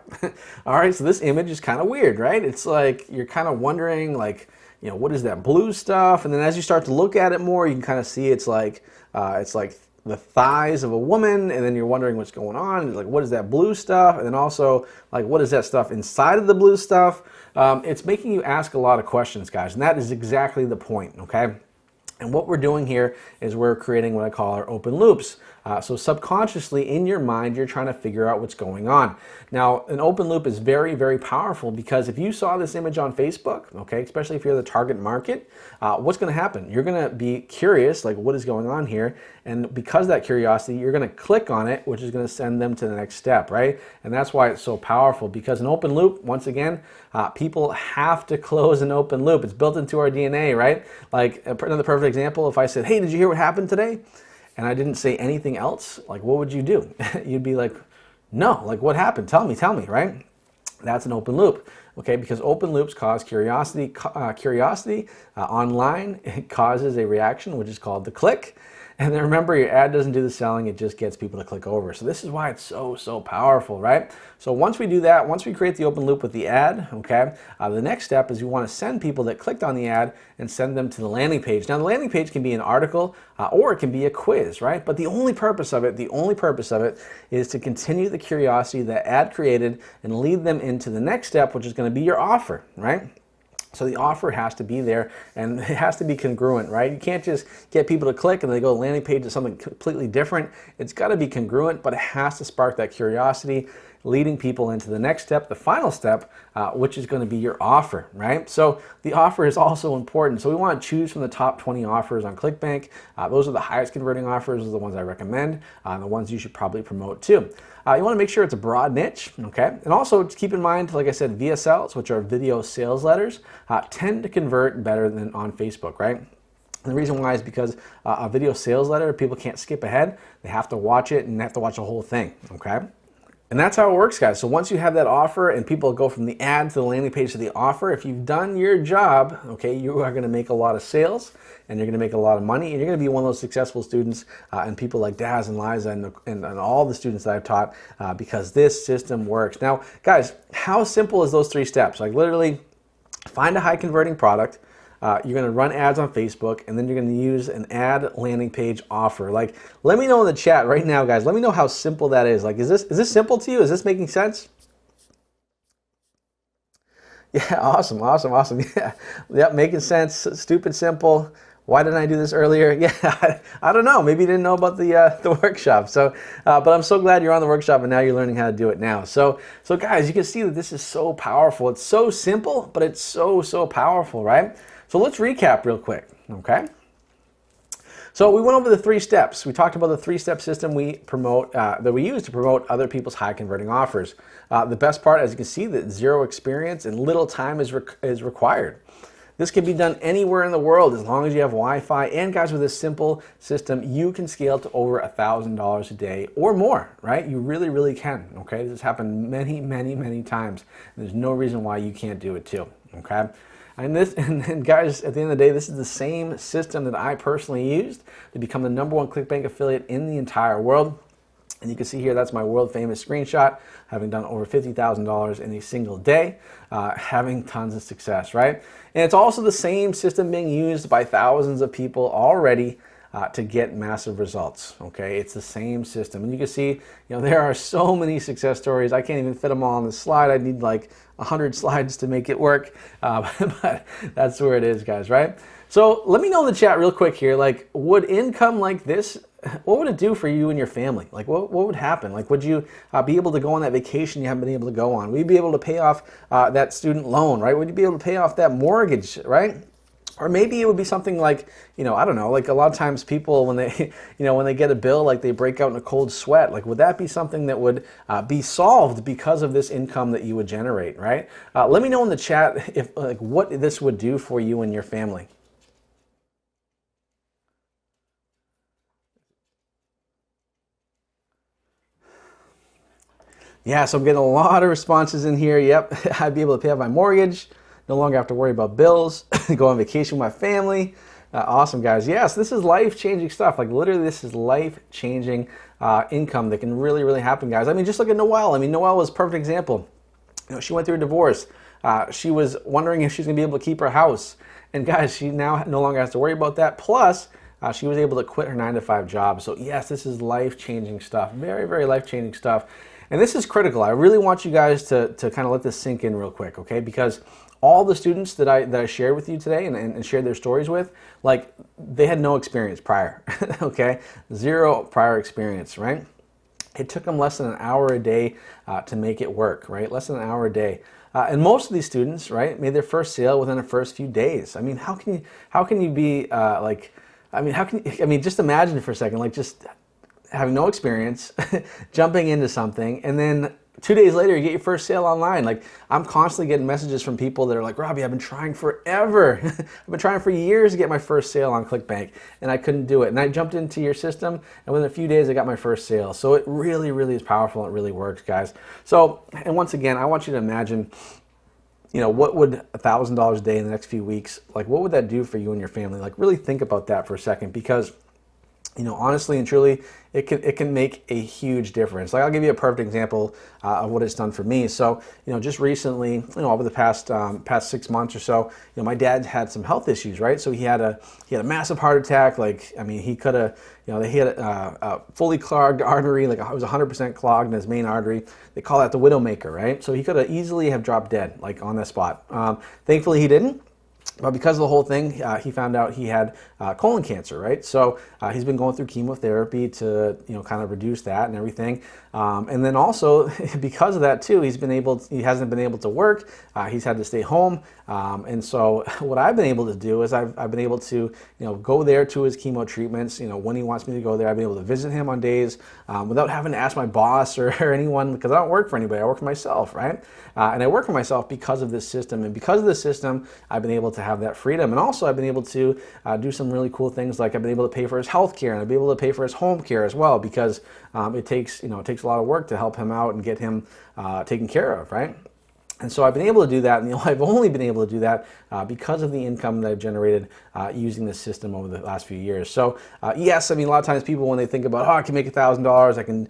All right, so this image is kind of weird, right? It's like you're kind of wondering, like, what is that blue stuff? And then as you start to look at it more, you can kind of see it's like the thighs of a woman, and then you're wondering what's going on. Like, what is that blue stuff? And then also, like, what is that stuff inside of the blue stuff? It's making you ask a lot of questions, guys, and that is exactly the point, okay? And what we're doing here is we're creating what I call our open loops. So subconsciously in your mind, you're trying to figure out what's going on. Now, an open loop is very, very powerful because if you saw this image on Facebook, okay, especially if you're the target market, what's going to happen? You're going to be curious, like, what is going on here? And because of that curiosity, you're going to click on it, which is going to send them to the next step, right? And that's why it's so powerful, because an open loop, once again, people have to close an open loop. It's built into our DNA, right? Like, another perfect example, if I said, hey, did you hear what happened today? And I didn't say anything else, like, what would you do? You'd be like, no, like, what happened? Tell me, right? That's an open loop, okay? Because open loops cause curiosity. Curiosity online, it causes a reaction, which is called the click. And then remember, your ad doesn't do the selling, it just gets people to click over. So this is why it's so, so powerful, right? So once we do that, once we create the open loop with the ad, okay, the next step is we want to send people that clicked on the ad and send them to the landing page. Now, the landing page can be an article or it can be a quiz, right? But the only purpose of it is to continue the curiosity that ad created and lead them into the next step, which is going to be your offer, right? So the offer has to be there, and it has to be congruent, right? You can't just get people to click and they go to the landing page to something completely different. It's got to be congruent, but it has to spark that curiosity, leading people into the next step, the final step, which is going to be your offer, right? So the offer is also important. So we want to choose from the top 20 offers on ClickBank. Those are the highest converting offers, those are the ones I recommend, the ones you should probably promote too. You want to make sure it's a broad niche, okay? And also keep in mind, like I said, VSLs, which are video sales letters, tend to convert better than on Facebook, right? And the reason why is because a video sales letter, people can't skip ahead. They have to watch it and they have to watch the whole thing, okay? And that's how it works, guys. So once you have that offer and people go from the ad to the landing page to the offer, if you've done your job, okay, you are going to make a lot of sales and you're going to make a lot of money, and you're going to be one of those successful students and people like Daz and Liza and all the students that I've taught because this system works. Now, guys, how simple is those 3 steps? Like, literally find a high converting product. You're going to run ads on Facebook, and then you're going to use an ad landing page offer. Like, let me know in the chat right now, guys. Let me know how simple that is. Like, is this simple to you? Is this making sense? Yeah, awesome. Yeah, yep, making sense. Stupid simple. Why didn't I do this earlier? Yeah, I don't know. Maybe you didn't know about the workshop. So, but I'm so glad you're on the workshop and now you're learning how to do it now. So guys, you can see that this is so powerful. It's so simple, but it's so, so powerful, right? So let's recap real quick, okay? So we went over the 3 steps. We talked about the 3-step system we promote, that we use to promote other people's high converting offers. The best part, as you can see, that 0 experience and little time is required. This can be done anywhere in the world as long as you have Wi-Fi. And guys, with this simple system, you can scale to over $1,000 a day or more, right? You really, really can, okay? This has happened many, many, many times. There's no reason why you can't do it too, okay? And guys, at the end of the day, this is the same system that I personally used to become the #1 ClickBank affiliate in the entire world. And you can see here, that's my world famous screenshot, having done over $50,000 in a single day, having tons of success, right? And it's also the same system being used by thousands of people already to get massive results. Okay, it's the same system, and you can see, there are so many success stories. I can't even fit them all on this slide. I need like 100 slides to make it work, but that's where it is, guys, right? So let me know in the chat real quick here, like, would income like this, what would it do for you and your family? Like, what would happen? Like, would you be able to go on that vacation you haven't been able to go on? Would you be able to pay off that student loan, right? Would you be able to pay off that mortgage, right? Or maybe it would be something like, I don't know, like a lot of times people, when they, when they get a bill, like they break out in a cold sweat. Like, would that be something that would be solved because of this income that you would generate, right? Let me know in the chat if, like, what this would do for you and your family. Yeah, so I'm getting a lot of responses in here. Yep, I'd be able to pay off my mortgage, no longer have to worry about bills, go on vacation with my family. Awesome, guys. Yes, this is life-changing stuff. Like, literally, this is life-changing income that can really, really happen, guys. I mean, just look at Noelle. I mean, Noelle was a perfect example. She went through a divorce. She was wondering if she's going to be able to keep her house. And guys, she now no longer has to worry about that. Plus, she was able to quit her 9-to-5 job. So yes, this is life-changing stuff. Very, very life-changing stuff. And this is critical. I really want you guys to kind of let this sink in real quick, okay? Because all the students that I shared with you today and shared their stories with, like, they had no experience prior, okay? Zero prior experience, right? It took them less than an hour a day to make it work, right? Less than an hour a day. And most of these students, right, made their first sale within the first few days. I mean, how can you be just imagine for a second, like, just having no experience, jumping into something, and then 2 days later, you get your first sale online. Like, I'm constantly getting messages from people that are like, Robby, I've been trying forever. I've been trying for years to get my first sale on ClickBank, and I couldn't do it. And I jumped into your system, and within a few days, I got my first sale. So it really, really is powerful. It really works, guys. So, and once again, I want you to imagine, what would $1,000 a day in the next few weeks, like, what would that do for you and your family? Like, really think about that for a second, because honestly and truly, it can make a huge difference. Like, I'll give you a perfect example of what it's done for me. So, just recently, over the past 6 months or so, my dad had some health issues, right? So he had a massive heart attack. Like, I mean, he could have, he had a fully clogged artery, like it was 100% clogged in his main artery. They call that the widowmaker, right? So he could have easily have dropped dead, like, on that spot. Thankfully, he didn't. But because of the whole thing, he found out he had colon cancer, right? So he's been going through chemotherapy to, kind of reduce that and everything. And then also, because of that too, he hasn't been able to work. He's had to stay home. And so what I've been able to do is I've been able to, go there to his chemo treatments. When he wants me to go there, I've been able to visit him on days without having to ask my boss or anyone, because I don't work for anybody. I work for myself, right? And I work for myself because of this system. And because of this system, I've been able to have that freedom. And also, I've been able to do some really cool things, like I've been able to pay for his health care, and I've been able to pay for his home care as well, because it takes a lot of work to help him out and get him taken care of, right? And so I've been able to do that, and I've only been able to do that because of the income that I've generated using this system over the last few years. So yes, I mean, a lot of times people, when they think about, I can make $1,000, I can,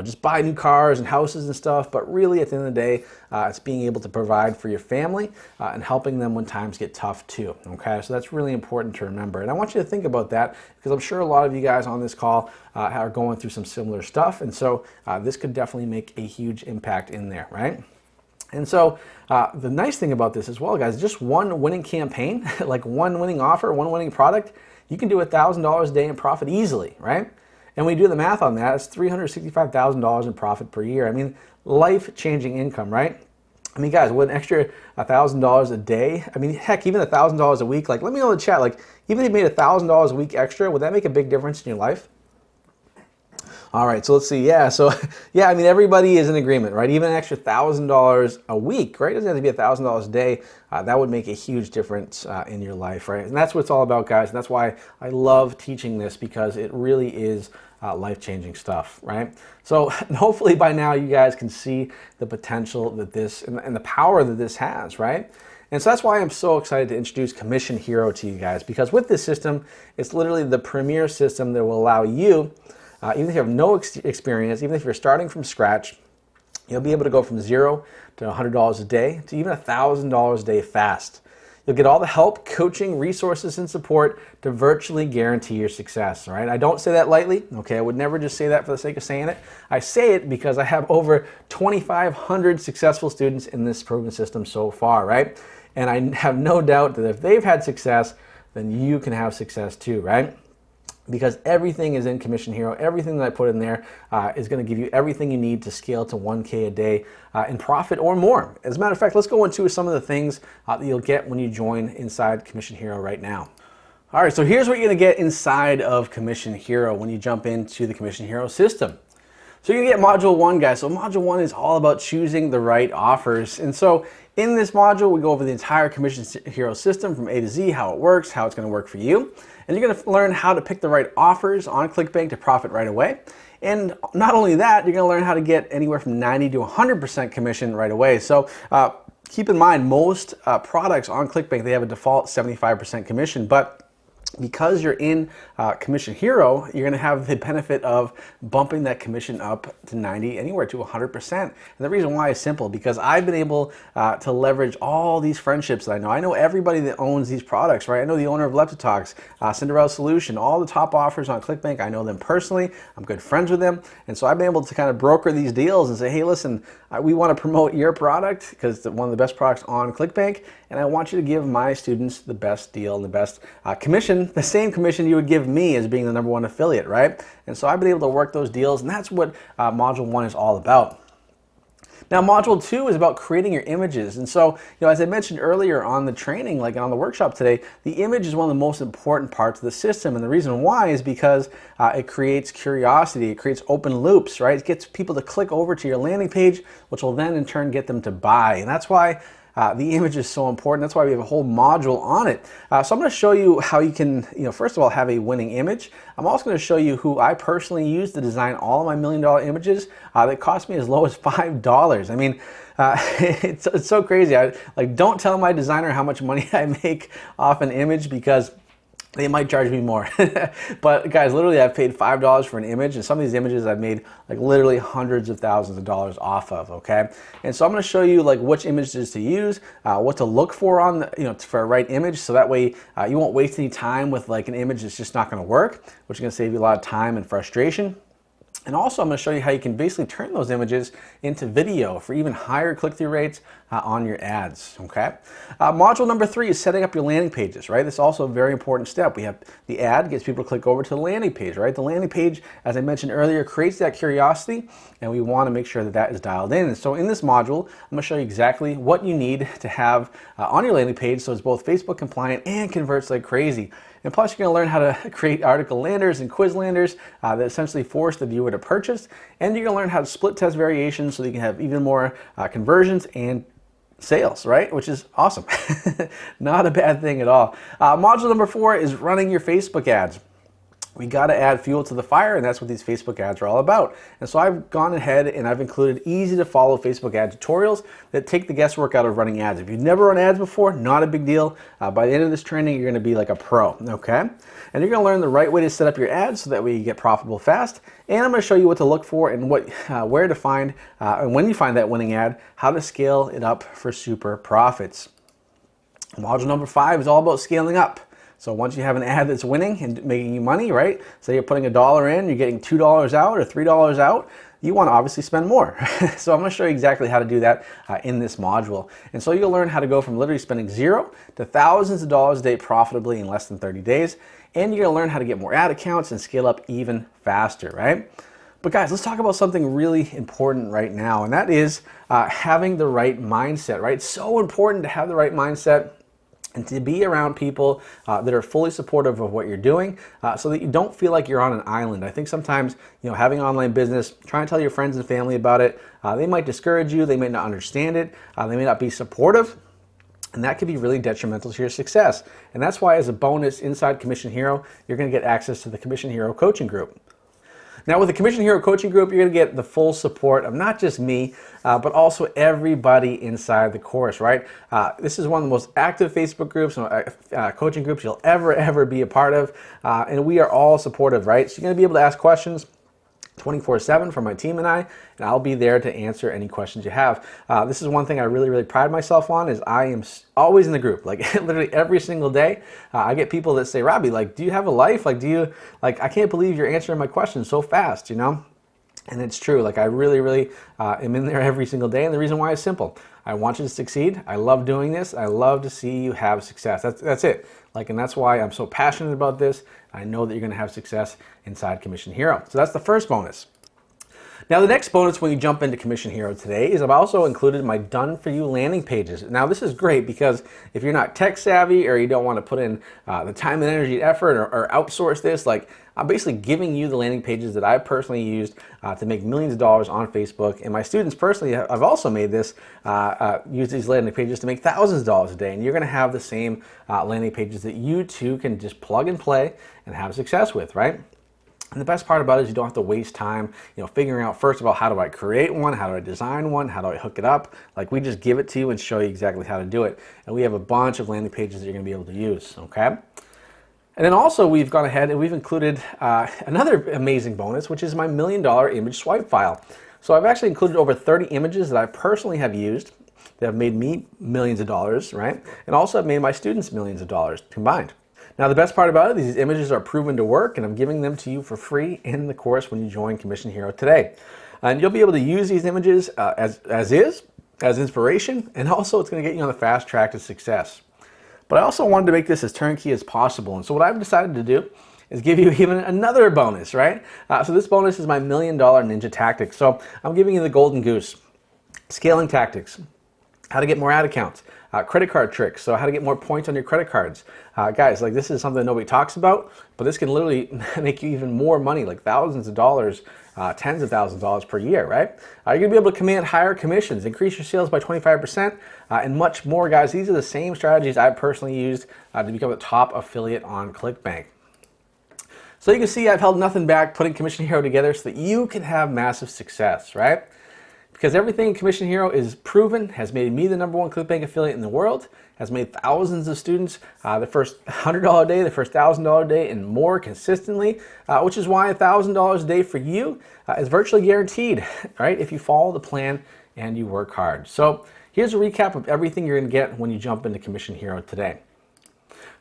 just buy new cars and houses and stuff, but really at the end of the day, it's being able to provide for your family and helping them when times get tough too, okay? So that's really important to remember. And I want you to think about that, because I'm sure a lot of you guys on this call are going through some similar stuff, and so this could definitely make a huge impact in there, right? And so the nice thing about this as well, guys, just one winning campaign, like one winning offer, one winning product, you can do $1,000 a day in profit easily, right? And when you do the math on that, it's $365,000 in profit per year. I mean, life-changing income, right? I mean, guys, with an extra $1,000 a day, I mean, heck, even $1,000 a week, like, let me know in the chat, like, even if you made $1,000 a week extra, would that make a big difference in your life? All right, so let's see. Yeah, so yeah, I mean, everybody is in agreement, right? Even an extra $1,000 a week, right? It doesn't have to be $1,000 a day. That would make a huge difference in your life, right? And that's what it's all about, guys. And that's why I love teaching this, because it really is life-changing stuff, right? So hopefully by now you guys can see the potential that this and the power that this has, right? And so that's why I'm so excited to introduce Commission Hero to you guys, because with this system, it's literally the premier system that will allow you, even if you have no experience, even if you're starting from scratch, you'll be able to go from $0 to $100 a day to even $1,000 a day fast. You'll get all the help, coaching, resources, and support to virtually guarantee your success, all right? I don't say that lightly, okay? I would never just say that for the sake of saying it. I say it because I have over 2,500 successful students in this proven system so far, right? And I have no doubt that if they've had success, then you can have success too, right? Because everything is in Commission Hero. Everything that I put in there is going to give you everything you need to scale to 1K a day in profit or more. As a matter of fact, let's go into some of the things that you'll get when you join inside Commission Hero right now. All right, so here's what you're going to get inside of Commission Hero when you jump into the Commission Hero system. So you're going to get Module 1, guys. So Module 1 is all about choosing the right offers. And so in this module, we go over the entire Commission Hero system from A to Z, how it works, how it's going to work for you. And you're going to learn how to pick the right offers on ClickBank to profit right away. And not only that, you're going to learn how to get anywhere from 90 to 100% commission right away. So keep in mind, most products on ClickBank, they have a default 75% commission, but because you're in Commission Hero, you're going to have the benefit of bumping that commission up to 90, anywhere to 100%. And the reason why is simple, because I've been able to leverage all these friendships that I know. I know everybody that owns these products, right? I know the owner of Leptotalks, Cinderella Solution, all the top offers on ClickBank. I know them personally. I'm good friends with them. And so I've been able to kind of broker these deals and say, hey, listen, we want to promote your product because it's one of the best products on ClickBank. And I want you to give my students the best deal and the best commission, the same commission you would give me as being the #1 affiliate, right? And so I've been able to work those deals, and that's what Module 1 is all about. Now, Module 2 is about creating your images. And so, as I mentioned earlier on the training, like on the workshop today, the image is one of the most important parts of the system. And the reason why is because it creates curiosity, it creates open loops, right? It gets people to click over to your landing page, which will then in turn get them to buy. And that's why the image is so important. That's why we have a whole module on it. So I'm going to show you how you can, first of all, have a winning image. I'm also going to show you who I personally use to design all of my $1 million images that cost me as low as $5. I mean, it's so crazy. Don't tell my designer how much money I make off an image because they might charge me more. But guys, literally I've paid $5 for an image, and some of these images I've made literally hundreds of thousands of dollars off of, okay? And so I'm gonna show you which images to use, what to look for on the, for a right image, so that way you won't waste any time with an image that's just not gonna work, which is gonna save you a lot of time and frustration. And also I'm going to show you how you can basically turn those images into video for even higher click-through rates on your ads, okay? Module number 3 is setting up your landing pages, right? This is also a very important step. We have the ad gets people to click over to the landing page, right? The landing page, as I mentioned earlier, creates that curiosity, and we want to make sure that that is dialed in. And so in this module, I'm going to show you exactly what you need to have on your landing page so it's both Facebook compliant and converts like crazy. And plus, you're going to learn how to create article landers and quiz landers that essentially force the viewer to purchase. And you're going to learn how to split test variations so that you can have even more conversions and sales, right? Which is awesome. Not a bad thing at all. Module number 4 is running your Facebook ads. We got to add fuel to the fire, and that's what these Facebook ads are all about. And so I've gone ahead and I've included easy to follow Facebook ad tutorials that take the guesswork out of running ads. If you've never run ads before, not a big deal. By the end of this training, you're going to be like a pro, okay? And you're going to learn the right way to set up your ads so that way you get profitable fast. And I'm going to show you what to look for and where to find, and when you find that winning ad, how to scale it up for super profits. Module number 5 is all about scaling up. So once you have an ad that's winning and making you money, right? So you're putting $1 in, you're getting $2 out or $3 out, you want to obviously spend more. So I'm going to show you exactly how to do that in this module. And so you'll learn how to go from literally spending $0 to thousands of dollars a day profitably in less than 30 days. And you're going to learn how to get more ad accounts and scale up even faster, right? But guys, let's talk about something really important right now, and that is having the right mindset, right? It's so important to have the right mindset and to be around people that are fully supportive of what you're doing so that you don't feel like you're on an island. I think sometimes, having an online business, trying to tell your friends and family about it, they might discourage you, they may not understand it, they may not be supportive, and that could be really detrimental to your success. And that's why as a bonus inside Commission Hero, you're gonna get access to the Commission Hero coaching group. Now with the Commission Hero coaching group, you're going to get the full support of not just me, but also everybody inside the course, right? This is one of the most active Facebook groups, coaching groups you'll ever be a part of. And we are all supportive, right? So you're going to be able to ask questions, 24/7 for my team and I'll be there to answer any questions you have. This is one thing I really pride myself on, is I am always in the group, like literally every single day. I get people that say, Robby, like, do you have a life? Like, I can't believe you're answering my questions so fast, you know? And it's true, like I really am in there every single day, and the reason why is simple. I want you to succeed. I love doing this. I love to see you have success. That's it. Like, and that's why I'm so passionate about this. I know that you're going to have success inside Commission Hero. So that's the first bonus. Now the next bonus when you jump into Commission Hero today is I've also included my done for you landing pages. Now this is great because if you're not tech savvy or you don't want to put in the time and energy and effort or outsource this, like I'm basically giving you the landing pages that I've personally used to make millions of dollars on Facebook. And my students personally, I've also made this, use these landing pages to make thousands of dollars a day. And you're going to have the same landing pages that you too can just plug and play and have success with, right? And the best part about it is you don't have to waste time, you know, figuring out first of all, how do I create one? How do I design one? How do I hook it up? Like we just give it to you and show you exactly how to do it. And we have a bunch of landing pages that you're going to be able to use, okay? And then also we've gone ahead and we've included another amazing bonus, which is my $1 million image swipe file. So I've actually included over 30 images that I personally have used that have made me millions of dollars, right? And also have made my students millions of dollars combined. Now the best part about it, these images are proven to work, and I'm giving them to you for free in the course when you join Commission Hero today. And you'll be able to use these images as inspiration, and also it's going to get you on the fast track to success. But I also wanted to make this as turnkey as possible, and so what I've decided to do is give you even another bonus, right? So this bonus is my $1 million ninja tactics. So I'm giving you the golden goose, scaling tactics, how to get more ad accounts, credit card tricks, so how to get more points on your credit cards. Guys, like this is something nobody talks about, but this can literally make you even more money, like thousands of dollars, tens of thousands of dollars per year, right? You're gonna be able to command higher commissions, increase your sales by 25%, and much more, guys. These are the same strategies I've personally used to become a top affiliate on ClickBank. So you can see I've held nothing back putting Commission Hero together so that you can have massive success, right? Because everything in Commission Hero is proven, has made me the #1 ClickBank affiliate in the world, has made thousands of students the first $100 a day, the first $1,000 a day, and more consistently, which is why $1,000 a day for you is virtually guaranteed, right? If you follow the plan and you work hard. So here's a recap of everything you're gonna get when you jump into Commission Hero today.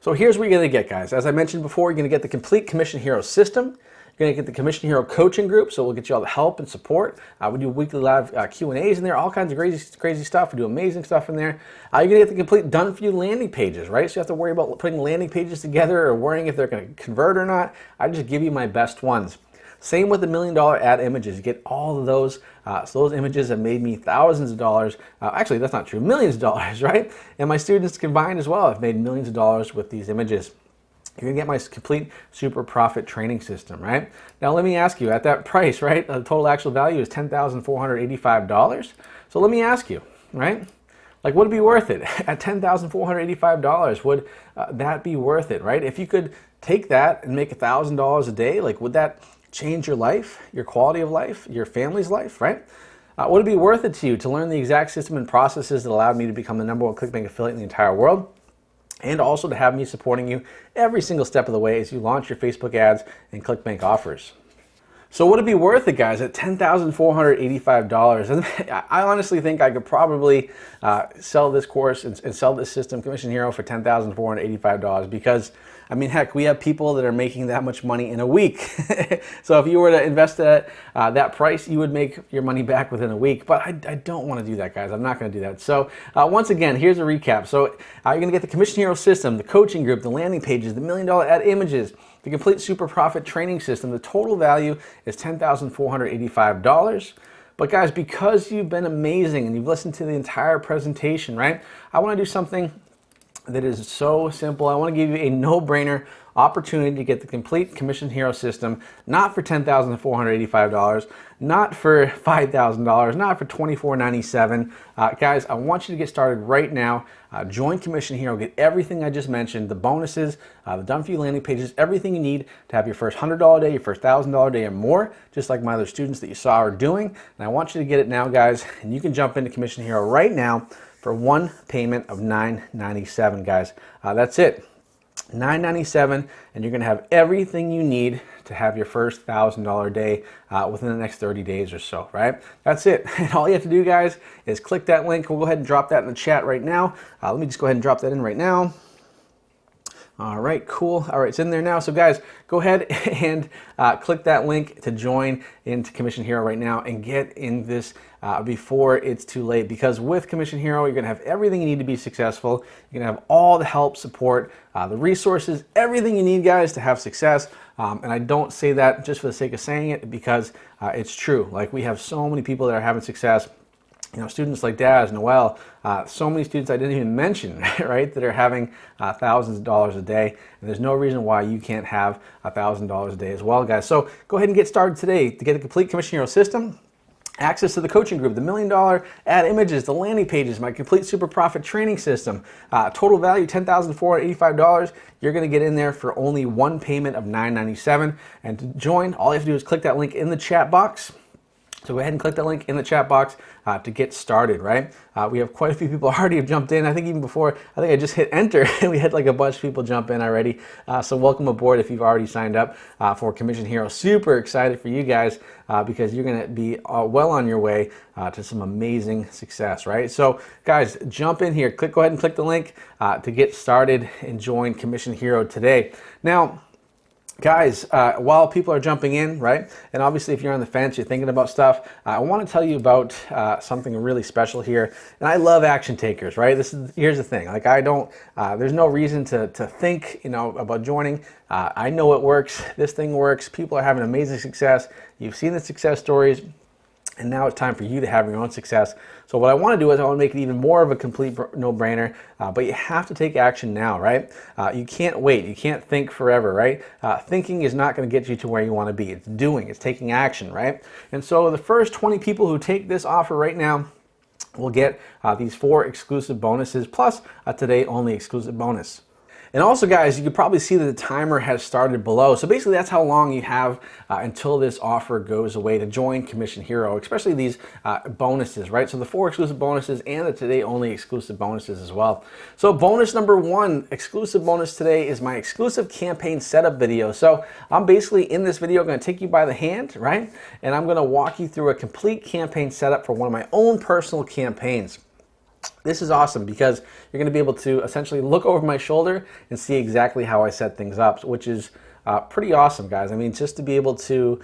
So here's what you're gonna get, guys. As I mentioned before, you're gonna get the complete Commission Hero system. You're going to get the Commission Hero coaching group, so we'll get you all the help and support. We do weekly live Q&As in there, all kinds of crazy stuff. We do amazing stuff in there. You're going to get the complete done for you landing pages, right? So you have to worry about putting landing pages together or worrying if they're going to convert or not. I just give you my best ones. Same with the $1 million ad images. You get all of those. So those images have made me thousands of dollars. Actually, that's not true. Millions of dollars, right? And my students combined as well have made millions of dollars with these images. You're gonna get my complete super profit training system, right? Now let me ask you, at that price, right, the total actual value is $10,485. So let me ask you, right? Like, would it be worth it? At $10,485, would that be worth it, right? If you could take that and make $1,000 a day, like, would that change your life, your quality of life, your family's life, right? Would it be worth it to you to learn the exact system and processes that allowed me to become the #1 ClickBank affiliate in the entire world? And also to have me supporting you every single step of the way as you launch your Facebook ads and ClickBank offers. So would it be worth it, guys, at $10,485? And I honestly think I could probably sell this course and sell this system, Commission Hero, for $10,485 because, I mean, heck, we have people that are making that much money in a week. So if you were to invest at that price, you would make your money back within a week. But I don't want to do that, guys. I'm not going to do that. So once again, here's a recap. So you're going to get the Commission Hero system, the coaching group, the landing pages, the $1 million ad images, the complete super profit training system. The total value is $10,485. But guys, because you've been amazing and you've listened to the entire presentation, right? I want to do something that is so simple. I want to give you a no-brainer opportunity to get the complete Commission Hero system, not for $10,485, not for $5,000, not for $24.97. Guys, I want you to get started right now. Join Commission Hero, get everything I just mentioned, the bonuses, the done for you landing pages, everything you need to have your first $100 day, your first $1,000 day or more, just like my other students that you saw are doing. And I want you to get it now, guys, and you can jump into Commission Hero right now for one payment of $9.97, guys. That's it. $9.97, and you're going to have everything you need to have your first $1,000 day within the next 30 days or so, right? That's it. And all you have to do, guys, is click that link. We'll go ahead and drop that in the chat right now. Let me just go ahead and drop that in right now. All right, cool. All right, it's in there now. So guys, go ahead and click that link to join into Commission Hero right now and get in this before it's too late, because with Commission Hero, you're gonna have everything you need to be successful. You're gonna have all the help, support, the resources, everything you need, guys, to have success. And I don't say that just for the sake of saying it, because it's true. Like, we have so many people that are having success. You know, students like Daz, Noel, so many students I didn't even mention, right, that are having thousands of dollars a day. And there's no reason why you can't have $1,000 a day as well, guys. So go ahead and get started today to get the complete Commission Hero system, access to the coaching group, the $1 Million ad images, the landing pages, my complete super profit training system, total value $10,485. You're going to get in there for only one payment of $9.97. And to join, all you have to do is click that link in the chat box. So go ahead and click the link in the chat box to get started, right? We have quite a few people already have jumped in. I think even before, I think I just hit enter and we had like a bunch of people jump in already. So welcome aboard if you've already signed up for Commission Hero. Super excited for you guys because you're gonna be well on your way to some amazing success, right? So guys, jump in here. Go ahead and click the link to get started and join Commission Hero today. Now, guys, while people are jumping in, right, and obviously if you're on the fence, you're thinking about stuff, I want to tell you about something really special here. And I love action takers, right? Here's the thing, like, there's no reason to think, you know, about joining. I know it works. This thing works. People are having amazing success. You've seen the success stories. And now it's time for you to have your own success. So what I want to do is I want to make it even more of a complete no-brainer, but you have to take action now, right? You can't wait. You can't think forever, right? Thinking is not going to get you to where you want to be. It's doing. It's taking action, right? And so the first 20 people who take this offer right now will get these 4 exclusive bonuses plus a today-only exclusive bonus. And also, guys, you can probably see that the timer has started below. So basically, that's how long you have until this offer goes away to join Commission Hero, especially these bonuses, right? So the 4 exclusive bonuses and the today only exclusive bonuses as well. So bonus number 1, exclusive bonus today, is my exclusive campaign setup video. So I'm basically in this video going to take you by the hand, right? And I'm going to walk you through a complete campaign setup for one of my own personal campaigns. This is awesome because you're going to be able to essentially look over my shoulder and see exactly how I set things up, which is pretty awesome, guys. I mean, just to be able to,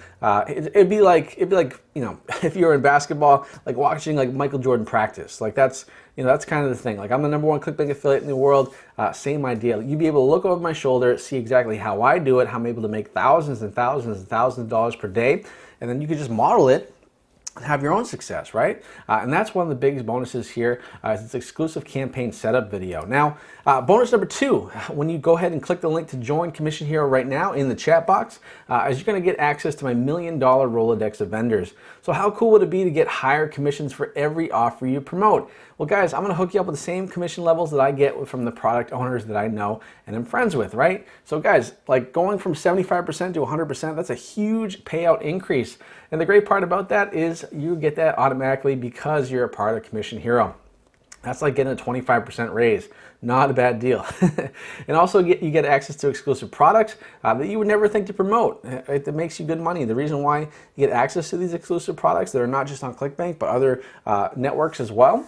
it'd be like, you know, if you were in basketball, like watching like Michael Jordan practice. Like that's kind of the thing. Like, I'm the #1 ClickBank affiliate in the world. Same idea. You'd be able to look over my shoulder, see exactly how I do it, how I'm able to make thousands and thousands and thousands of dollars per day, and then you could just model it and have your own success, right? And that's one of the biggest bonuses here, is this exclusive campaign setup video. Now, bonus number 2, when you go ahead and click the link to join Commission Hero right now in the chat box, is you're gonna get access to my $1 Million Rolodex of vendors. So how cool would it be to get higher commissions for every offer you promote? Well, guys, I'm gonna hook you up with the same commission levels that I get from the product owners that I know and am friends with, right? So guys, like, going from 75% to 100%, that's a huge payout increase. And the great part about that is you get that automatically because you're a part of Commission Hero. That's like getting a 25% raise. Not a bad deal. And also you get access to exclusive products that you would never think to promote. It makes you good money. The reason why you get access to these exclusive products that are not just on ClickBank but other networks as well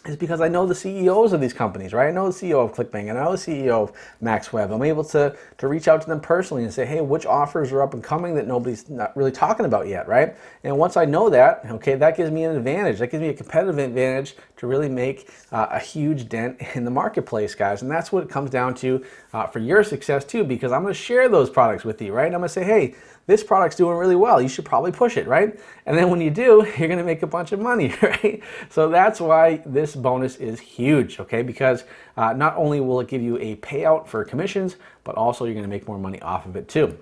is because I know the CEOs of these companies, right? I know the CEO of ClickBank, and I know the CEO of MaxWeb. I'm able to reach out to them personally and say, hey, which offers are up and coming that nobody's not really talking about yet, right? And once I know that, okay, that gives me an advantage. That gives me a competitive advantage to really make a huge dent in the marketplace, guys. And that's what it comes down to for your success too, because I'm gonna share those products with you, right? I'm gonna say, hey, this product's doing really well. You should probably push it, right? And then when you do, you're gonna make a bunch of money, right? So that's why this bonus is huge, okay? Because not only will it give you a payout for commissions, but also you're gonna make more money off of it too.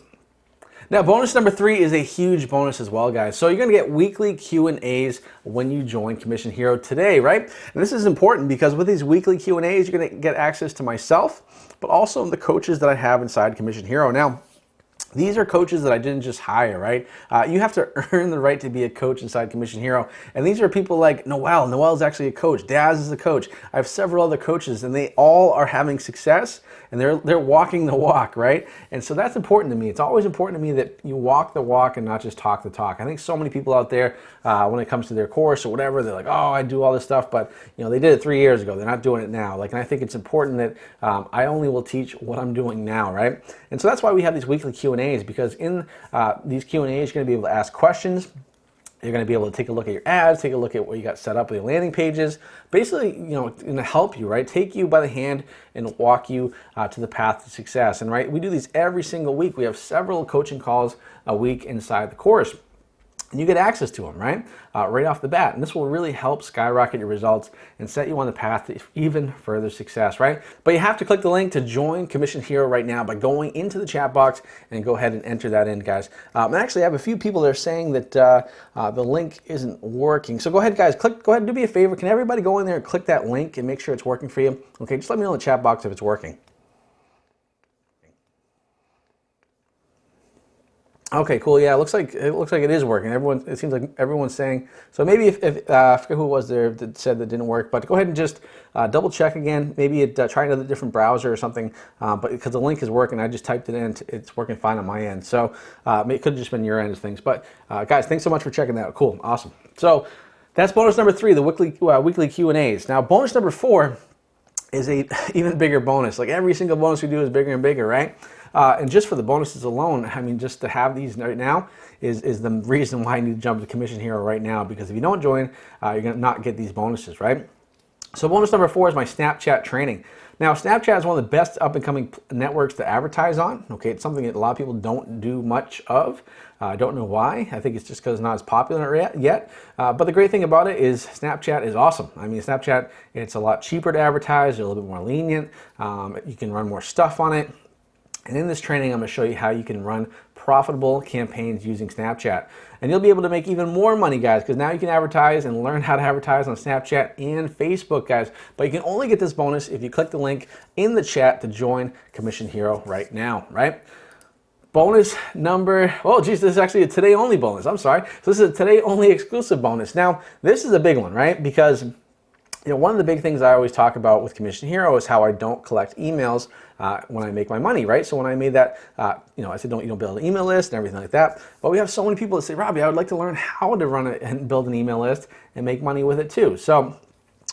Now, bonus number 3 is a huge bonus as well, guys. So you're gonna get weekly Q&As when you join Commission Hero today, right? And this is important because with these weekly Q&As, you're gonna get access to myself, but also the coaches that I have inside Commission Hero. Now, These are coaches that I didn't just hire, right? You have to earn the right to be a coach inside Commission Hero. And these are people like Noel. Noel is actually a coach. Daz is a coach. I have several other coaches, and they all are having success, and they're walking the walk, right? And so that's important to me. It's always important to me that you walk the walk and not just talk the talk. I think so many people out there, when it comes to their course or whatever, they're like, oh, I do all this stuff, but they did it 3 years ago. They're not doing it now. And I think it's important that I only will teach what I'm doing now, right? And so that's why we have these weekly Q&As, because in these Q&As, you're going to be able to ask questions. You're going to be able to take a look at your ads, take a look at what you got set up with your landing pages. Basically, it's going to help you, right? Take you by the hand and walk you to the path to success. And right, we do these every single week. We have several coaching calls a week inside the course. And you get access to them, right? Right off the bat. And this will really help skyrocket your results and set you on the path to even further success, right? But you have to click the link to join Commission Hero right now by going into the chat box and go ahead and enter that in, guys. And actually, I have a few people that are saying that the link isn't working. So go ahead, guys. Go ahead and do me a favor. Can everybody go in there and click that link and make sure it's working for you? Okay, just let me know in the chat box if it's working. Okay, cool. Yeah, it looks like it is working. It seems like everyone's saying. So maybe if I forget who it was there that said that didn't work, but go ahead and just double check again. Maybe try another different browser or something. But because the link is working, I just typed it in. It's working fine on my end. So it could have just been your end of things. But guys, thanks so much for checking that out. Cool, awesome. So that's bonus number 3, the weekly Q&As. Now bonus number 4 is a even bigger bonus. Like every single bonus we do is bigger and bigger, right? And just for the bonuses alone, I mean, just to have these right now is the reason why I need to jump to Commission Hero right now, because if you don't join, you're going to not get these bonuses, right? So bonus number 4 is my Snapchat training. Now, Snapchat is one of the best up-and-coming networks to advertise on. Okay, it's something that a lot of people don't do much of. I don't know why. I think it's just because it's not as popular yet. But the great thing about it is Snapchat is awesome. I mean, Snapchat, it's a lot cheaper to advertise, a little bit more lenient. You can run more stuff on it. And in this training, I'm going to show you how you can run profitable campaigns using Snapchat. And you'll be able to make even more money, guys, because now you can advertise and learn how to advertise on Snapchat and Facebook, guys. But you can only get this bonus if you click the link in the chat to join Commission Hero right now, right? Bonus number, oh geez, this is actually a today only bonus. I'm sorry. So this is a today only exclusive bonus. Now, this is a big one, right? Because one of the big things I always talk about with Commission Hero is how I don't collect emails when I make my money, right? So when I made that, I said, don't build an email list and everything like that. But we have so many people that say, Robby, I would like to learn how to run it and build an email list and make money with it too. So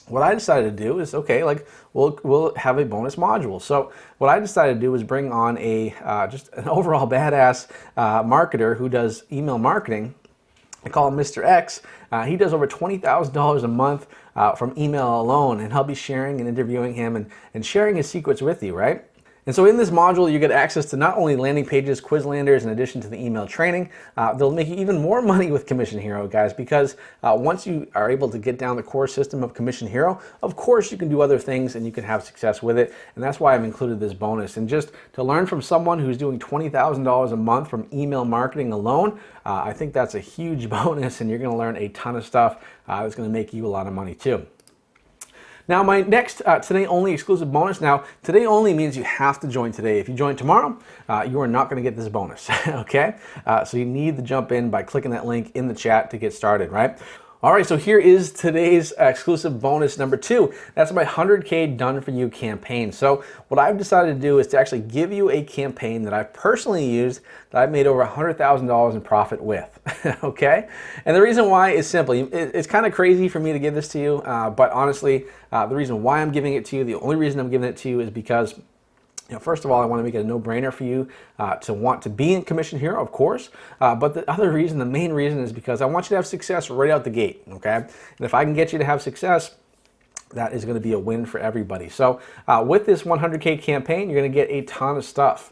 what I decided to do is, okay, like we'll have a bonus module. So what I decided to do was bring on just an overall badass marketer who does email marketing. I call him Mr. X. He does over $20,000 a month from email alone, and I'll be sharing and interviewing him and sharing his secrets with you, right? And so in this module, you get access to not only landing pages, Quizlanders, in addition to the email training. They'll make you even more money with Commission Hero, guys, because once you are able to get down the core system of Commission Hero, of course you can do other things and you can have success with it. And that's why I've included this bonus. And just to learn from someone who's doing $20,000 a month from email marketing alone, I think that's a huge bonus, and you're going to learn a ton of stuff that's going to make you a lot of money too. Now, my next today only exclusive bonus. Now, today only means you have to join today. If you join tomorrow, you are not going to get this bonus, okay? So you need to jump in by clicking that link in the chat to get started, right? All right, so here is today's exclusive bonus number 2. That's my 100K Done For You campaign. So what I've decided to do is to actually give you a campaign that I've personally used that I've made over $100,000 in profit with, okay? And the reason why is simple. It's kind of crazy for me to give this to you, but honestly, the reason why I'm giving it to you, the only reason I'm giving it to you is because first of all, I want to make it a no-brainer for you to want to be in Commission Hero, of course. But the other reason, the main reason, is because I want you to have success right out the gate, okay? And if I can get you to have success, that is going to be a win for everybody. So with this 100K campaign, you're going to get a ton of stuff.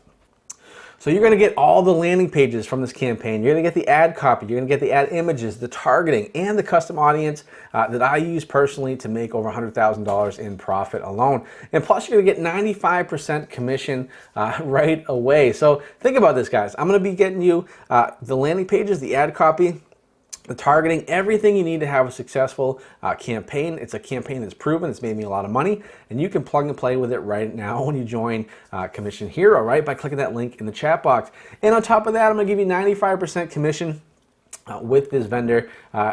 So you're going to get all the landing pages from this campaign. You're going to get the ad copy. You're going to get the ad images, the targeting, and the custom audience that I use personally to make over $100,000 in profit alone. And plus, you're going to get 95% commission right away. So think about this, guys. I'm going to be getting you the landing pages, the ad copy, the targeting, everything you need to have a successful campaign. It's a campaign that's proven, it's made me a lot of money, and you can plug and play with it right now when you join Commission Hero, right? By clicking that link in the chat box. And on top of that, I'm gonna give you 95% commission with this vendor,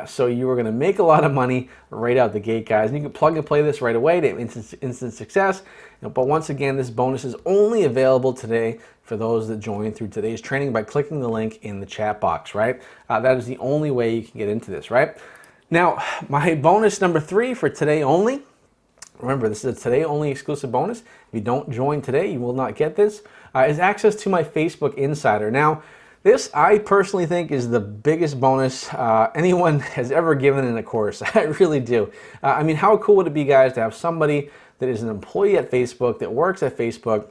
so you are going to make a lot of money right out the gate, guys. And you can plug and play this right away to instant success. But once again, this bonus is only available today for those that join through today's training by clicking the link in the chat box, right? That is the only way you can get into this, right? Now, my bonus number 3 for today only. Remember, this is a today only exclusive bonus. If you don't join today, you will not get this. Is access to my Facebook Insider. Now, this, I personally think, is the biggest bonus anyone has ever given in a course. I really do. I mean, how cool would it be, guys, to have somebody that is an employee at Facebook, that works at Facebook,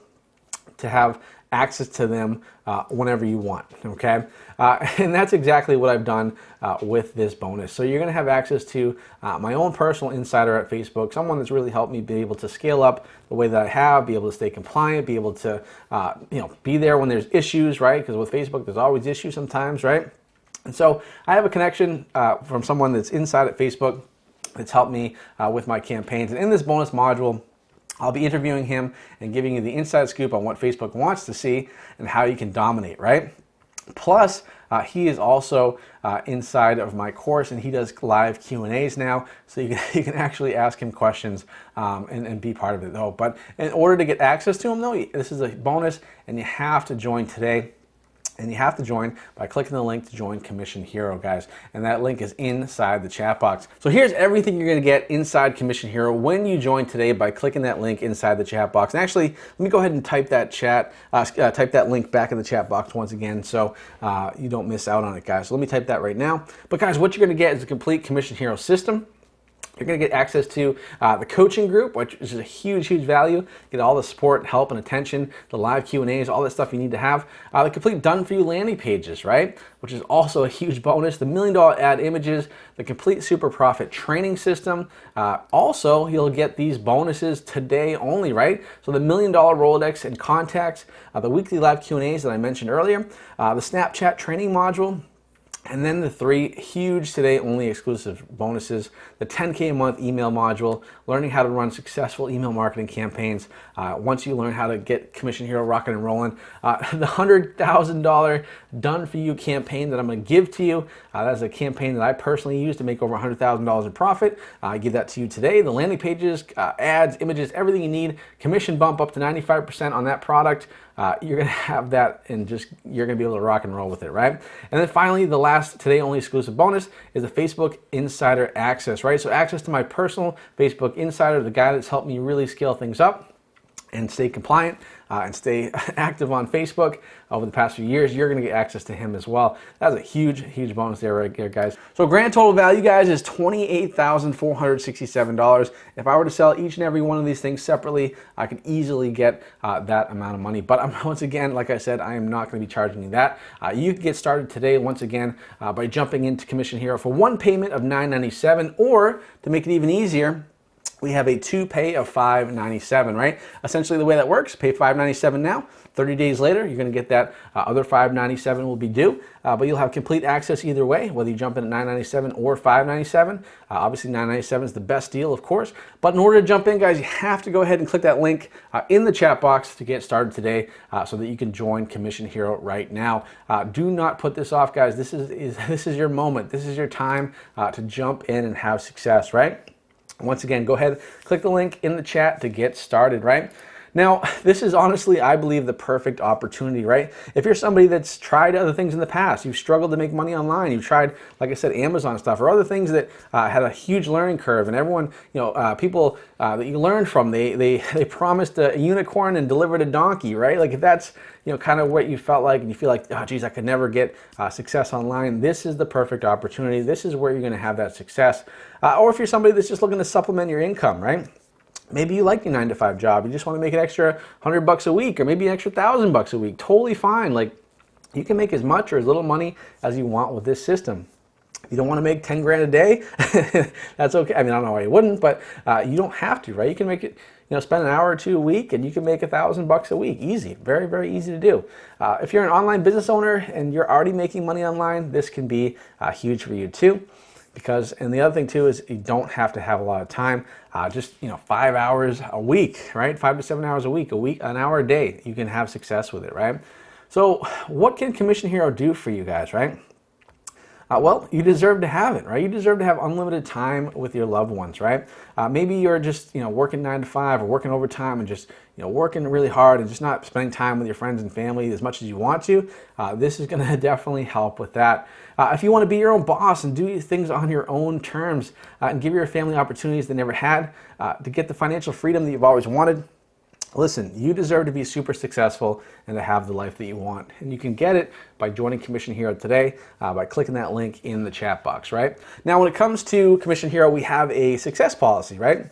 to have access to them whenever you want, okay? And that's exactly what I've done with this bonus. So you're gonna have access to my own personal insider at Facebook, someone that's really helped me be able to scale up the way that I have, be able to stay compliant, be able to be there when there's issues, right? Because with Facebook, there's always issues sometimes, right? And so I have a connection from someone that's inside at Facebook that's helped me with my campaigns. And in this bonus module, I'll be interviewing him and giving you the inside scoop on what Facebook wants to see and how you can dominate, right? Plus, he is also inside of my course, and he does live Q&As now, so you can actually ask him questions and be part of it, though. But in order to get access to him, though, this is a bonus, and you have to join today. And you have to join by clicking the link to join Commission Hero, guys. And that link is inside the chat box. So here's everything you're gonna get inside Commission Hero when you join today by clicking that link inside the chat box. And actually, let me go ahead and type that link back in the chat box once again, so you don't miss out on it, guys. So let me type that right now. But guys, what you're gonna get is a complete Commission Hero system. You're going to get access to the coaching group, which is a huge, huge value. Get all the support, help, and attention, the live Q&As, all that stuff you need to have. The complete done-for-you landing pages, right? Which is also a huge bonus. The $1 million ad images, the complete super profit training system. Also, you'll get these bonuses today only, right? So the $1 million Rolodex and contacts, the weekly live Q&As that I mentioned earlier, the Snapchat training module, and then the 3 huge today only exclusive bonuses: the 10K a month email module, learning how to run successful email marketing campaigns. Once you learn how to get Commission Hero rocking and rolling, the $100,000 done for you campaign that I'm going to give to you. That's a campaign that I personally use to make over $100,000 in profit. I give that to you today. The landing pages, ads, images, everything you need. Commission bump up to 95% on that product. You're going to have that, and you're going to be able to rock and roll with it, right? And then finally, the last today only exclusive bonus is the Facebook Insider access, right? So access to my personal Facebook Insider, the guy that's helped me really scale things up and stay compliant and stay active on Facebook over the past few years. You're gonna get access to him as well. That's a huge, huge bonus there right there, guys. So grand total value, guys, is $28,467. If I were to sell each and every one of these things separately, I could easily get that amount of money. But once again, like I said, I am not gonna be charging you that. You can get started today, once again, by jumping into Commission Hero for one payment of $997, or to make it even easier, we have a 2-pay of $597, right? Essentially the way that works, pay $597 now, 30 days later, you're gonna get that other $597 will be due, but you'll have complete access either way, whether you jump in at $997 or $597. Obviously $997 is the best deal, of course, but in order to jump in, guys, you have to go ahead and click that link in the chat box to get started today so that you can join Commission Hero right now. Do not put this off, guys. This is your moment. This is your time to jump in and have success, right? Once again, go ahead, click the link in the chat to get started, right? Now, this is honestly, I believe, the perfect opportunity, right? If you're somebody that's tried other things in the past, you've struggled to make money online, you've tried, like I said, Amazon stuff, or other things that had a huge learning curve, and everyone, people that you learned from, they promised a unicorn and delivered a donkey, right? Like if that's, kind of what you felt like, and you feel like, oh geez, I could never get success online, this is the perfect opportunity. This is where you're gonna have that success. Or if you're somebody that's just looking to supplement your income, right? Maybe you like your 9-to-5 job, you just want to make an extra $100 a week, or maybe an extra $1,000 a week. Totally fine. Like, you can make as much or as little money as you want with this system. If you don't want to make 10 grand a day, that's okay. I mean, I don't know why you wouldn't, but you don't have to, right? You can make it, spend an hour or two a week and you can make $1,000 a week. Easy, very, very easy to do. If you're an online business owner and you're already making money online, this can be huge for you too. And the other thing too is you don't have to have a lot of time, just 5 hours a week, right? 5 to 7 hours a week, an hour a day, you can have success with it, right? So what can Commission Hero do for you guys, right? Well, you deserve to have it, right? You deserve to have unlimited time with your loved ones, right? Maybe you're just, working 9 to 5 or working overtime and just, working really hard and just not spending time with your friends and family as much as you want to. This is going to definitely help with that. If you want to be your own boss and do things on your own terms and give your family opportunities they never had, to get the financial freedom that you've always wanted, listen, you deserve to be super successful and to have the life that you want. And you can get it by joining Commission Hero today by clicking that link in the chat box, right? Now, when it comes to Commission Hero, we have a success policy, right?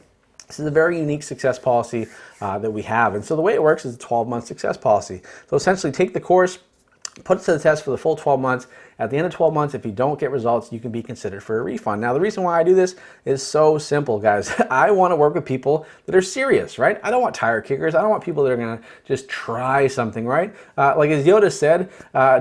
This is a very unique success policy that we have. And so the way it works is a 12-month success policy. So essentially take the course, put it to the test for the full 12 months. At the end of 12 months, if you don't get results, you can be considered for a refund. Now, the reason why I do this is so simple, guys. I want to work with people that are serious, right? I don't want tire kickers. I don't want people that are going to just try something, right? Like as Yoda said,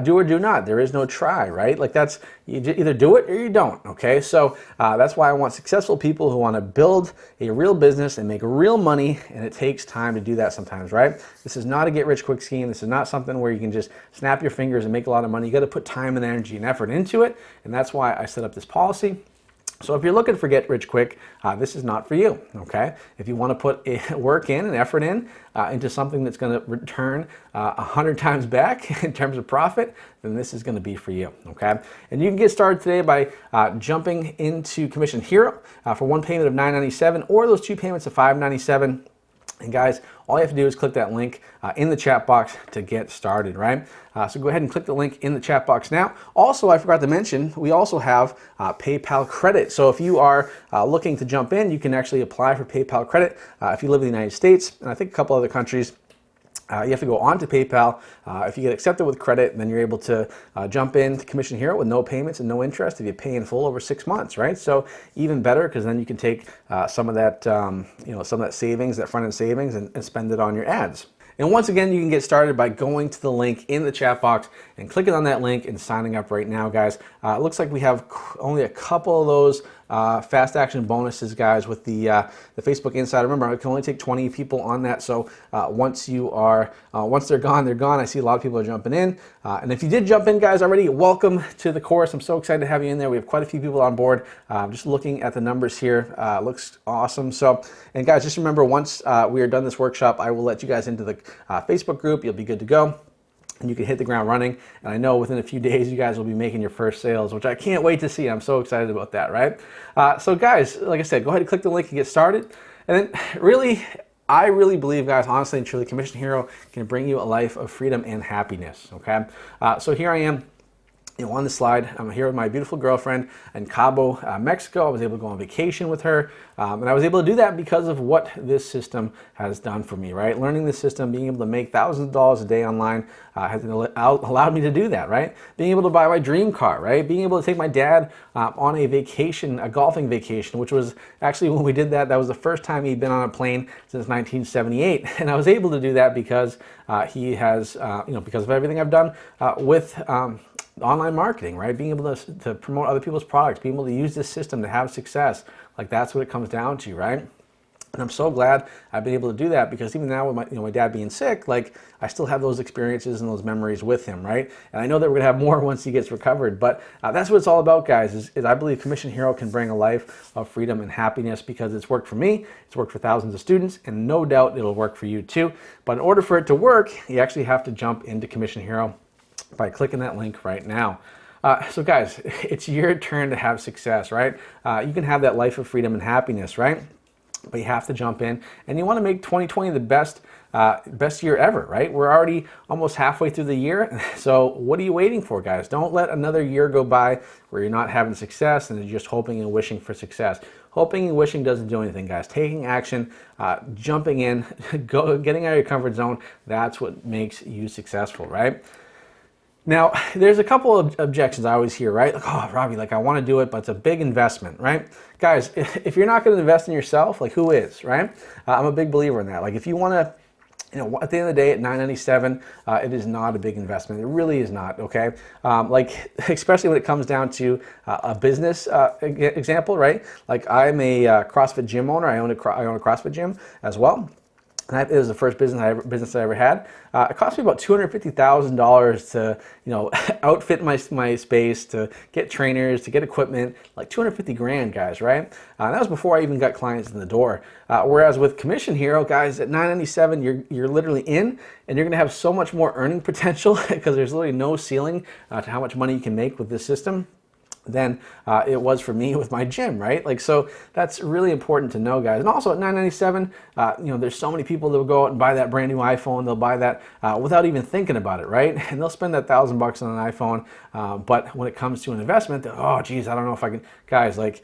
do or do not. There is no try, right? Like that's, you either do it or you don't, okay? So that's why I want successful people who want to build a real business and make real money, and it takes time to do that sometimes, right? This is not a get-rich-quick scheme. This is not something where you can just snap your fingers and make a lot of money. You got to put time and energy and effort into it, and that's why I set up this policy. So if you're looking for get rich quick, this is not for you, okay? If you want to put work in and effort into something that's going to return 100 times back in terms of profit, then this is going to be for you, okay? And you can get started today by jumping into Commission Hero for one payment of $9.97 or those two payments of $5.97. And guys, all you have to do is click that link in the chat box to get started, right? So go ahead and click the link in the chat box now. Also, I forgot to mention, we also have PayPal credit. So if you are looking to jump in, you can actually apply for PayPal credit if you live in the United States, and I think a couple other countries. You have to go on to PayPal. If you get accepted with credit, then you're able to jump into Commission Hero with no payments and no interest if you pay in full over 6 months, right? So even better, because then you can take some of that, some of that savings, that front end savings, and spend it on your ads. And once again, you can get started by going to the link in the chat box and clicking on that link and signing up right now, guys. It looks like we have only a couple of those fast action bonuses, guys, with the Facebook Insider. Remember, I can only take 20 people on that. So once they're gone, they're gone. I see a lot of people are jumping in. And if you did jump in, guys, already, welcome to the course. I'm so excited to have you in there. We have quite a few people on board. Just looking at the numbers here, looks awesome. So, and guys, just remember, once we are done this workshop, I will let you guys into the Facebook group. You'll be good to go. And you can hit the ground running. And I know within a few days, you guys will be making your first sales, which I can't wait to see. I'm so excited about that, right? So guys, like I said, go ahead and click the link and get started. And then really, I really believe, guys, honestly and truly, Commission Hero can bring you a life of freedom and happiness, okay? So here I am. On the slide, I'm here with my beautiful girlfriend in Cabo, Mexico. I was able to go on vacation with her, and I was able to do that because of what this system has done for me, right? Learning this system, being able to make thousands of dollars a day online has allowed me to do that, right? Being able to buy my dream car, right? Being able to take my dad on a vacation, a golfing vacation, which was actually, when we did that, that was the first time he'd been on a plane since 1978, and I was able to do that because he has, because of everything I've done with online marketing, right? Being able to promote other people's products, being able to use this system to have success. Like, that's what it comes down to, right? And I'm so glad I've been able to do that, because even now with my dad being sick, like, I still have those experiences and those memories with him, right? And I know that we're gonna have more once he gets recovered, but that's what it's all about, guys, is I believe Commission Hero can bring a life of freedom and happiness, because it's worked for me, it's worked for thousands of students, and no doubt it'll work for you too. But in order for it to work, you actually have to jump into Commission Hero by clicking that link right now. So guys, it's your turn to have success, right? You can have that life of freedom and happiness, right? But you have to jump in, and you want to make 2020 the best year ever, right? We're already almost halfway through the year. So what are you waiting for, guys? Don't let another year go by where you're not having success and you're just hoping and wishing for success. Hoping and wishing doesn't do anything, guys. Taking action, jumping in, getting out of your comfort zone, that's what makes you successful, right? Now, there's a couple of objections I always hear, right? Like, oh, Robby, like I want to do it, but it's a big investment, right? Guys, if you're not going to invest in yourself, like who is, right? I'm a big believer in that. Like if you want to, at the end of the day, at $9.97, it is not a big investment. It really is not, okay? Like, especially when it comes down to a business example, right? Like, I'm a CrossFit gym owner. I own a CrossFit gym as well. And it was the first business I ever had. It cost me about $250,000 to, outfit my space, to get trainers, to get equipment, like 250 grand, guys, right? That was before I even got clients in the door. Whereas with Commission Hero, guys, at $9.97, you're literally in, and you're gonna have so much more earning potential because there's literally no ceiling to how much money you can make with this system than it was for me with my gym, right? Like, so that's really important to know, guys. And also at $9.97, there's so many people that will go out and buy that brand new iPhone. They'll buy that without even thinking about it, right? And they'll spend that $1,000 on an iPhone. But when it comes to an investment, oh, geez, I don't know if I can. Guys, like,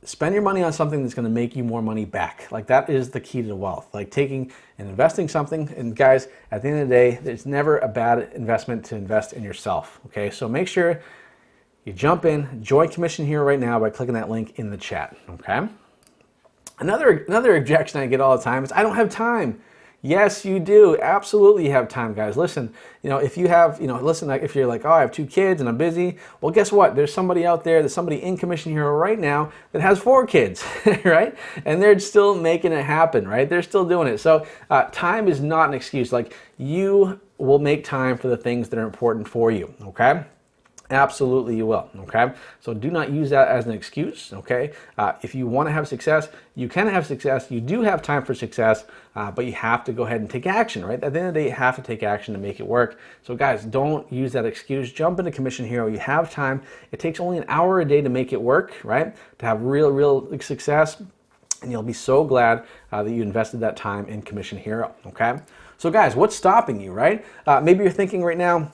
spend your money on something that's going to make you more money back. Like, that is the key to wealth. Like, taking and investing something. And guys, at the end of the day, it's never a bad investment to invest in yourself. Okay, so make sure you jump in, join Commission Hero right now by clicking that link in the chat, okay? Another objection I get all the time is, I don't have time. Yes, you do. Absolutely you have time, guys. Listen, if you have, if you're like, oh, I have 2 kids and I'm busy, well, guess what? There's somebody out there, there's somebody in Commission Hero right now that has 4 kids, right? And they're still making it happen, right? They're still doing it. So time is not an excuse. Like, you will make time for the things that are important for you, okay? Absolutely you will, okay? So do not use that as an excuse, okay? If you want to have success, you can have success. You do have time for success, but you have to go ahead and take action, right? At the end of the day, you have to take action to make it work. So guys, don't use that excuse. Jump into Commission Hero. You have time. It takes only an hour a day to make it work, right? To have real success, and you'll be so glad that you invested that time in Commission Hero, okay? So guys, what's stopping you, right? Maybe you're thinking right now,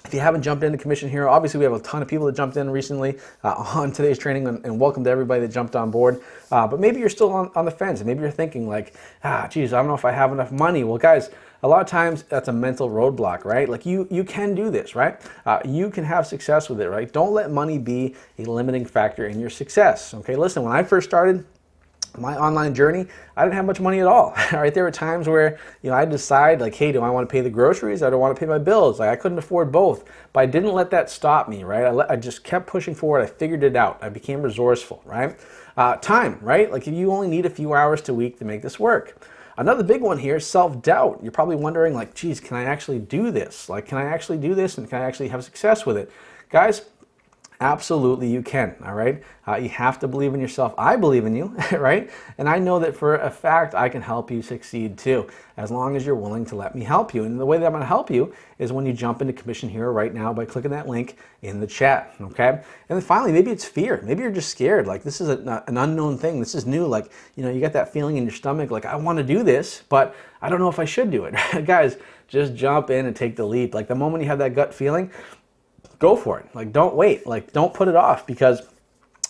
if you haven't jumped into Commission Hero, obviously we have a ton of people that jumped in recently on today's training, and welcome to everybody that jumped on board. But maybe you're still on the fence, and maybe you're thinking like, geez, I don't know if I have enough money. Well, guys, a lot of times that's a mental roadblock, right? Like you can do this, right? You can have success with it, right? Don't let money be a limiting factor in your success, okay? Listen, when I first started my online journey, I didn't have much money at all. Right, there were times where I decide like, hey, do I want to pay the groceries? I don't want to pay my bills. Like, I couldn't afford both, but I didn't let that stop me. Right, I just kept pushing forward. I figured it out. I became resourceful. Right, time. Right, like you only need a few hours a week to make this work. Another big one here is self-doubt. You're probably wondering like, geez, can I actually do this? Like, can I actually do this, and can I actually have success with it, guys? Absolutely you can, all right? You have to believe in yourself. I believe in you, right? And I know that for a fact I can help you succeed too, as long as you're willing to let me help you. And the way that I'm gonna help you is when you jump into Commission Hero right now by clicking that link in the chat, okay? And then finally, maybe it's fear. Maybe you're just scared. Like, this is an unknown thing. This is new. Like, you got that feeling in your stomach, like, I wanna do this, but I don't know if I should do it. Guys, just jump in and take the leap. Like, the moment you have that gut feeling, go for it. Like, don't wait. Like, don't put it off, because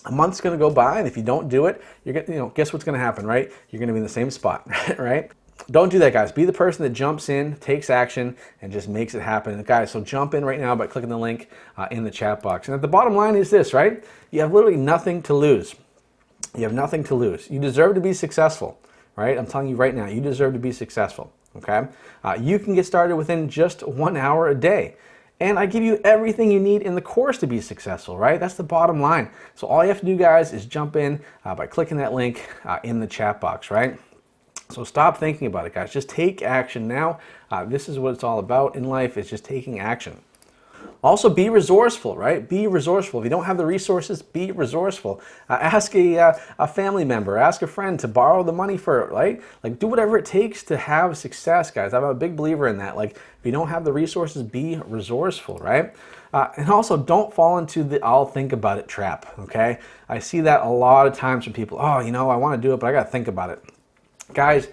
a month's going to go by, and if you don't do it, you're going guess what's going to happen, right? You're going to be in the same spot, right? Don't do that, guys. Be the person that jumps in, takes action, and just makes it happen. And guys, so jump in right now by clicking the link in the chat box. And at the bottom line is this, right? You have literally nothing to lose. You have nothing to lose. You deserve to be successful, right? I'm telling you right now, you deserve to be successful, okay? You can get started within just 1 hour a day. And I give you everything you need in the course to be successful, right? That's the bottom line. So all you have to do, guys, is jump in by clicking that link in the chat box, right? So stop thinking about it, guys. Just take action now. This is what it's all about in life. It's just taking action. Also, be resourceful, right? Be resourceful. If you don't have the resources, be resourceful. Ask a family member, ask a friend to borrow the money for it, right? Like, do whatever it takes to have success, guys. I'm a big believer in that. Like, if you don't have the resources, be resourceful, right? And also, don't fall into the I'll think about it trap, okay? I see that a lot of times from people. Oh, I want to do it, but I got to think about it. Guys,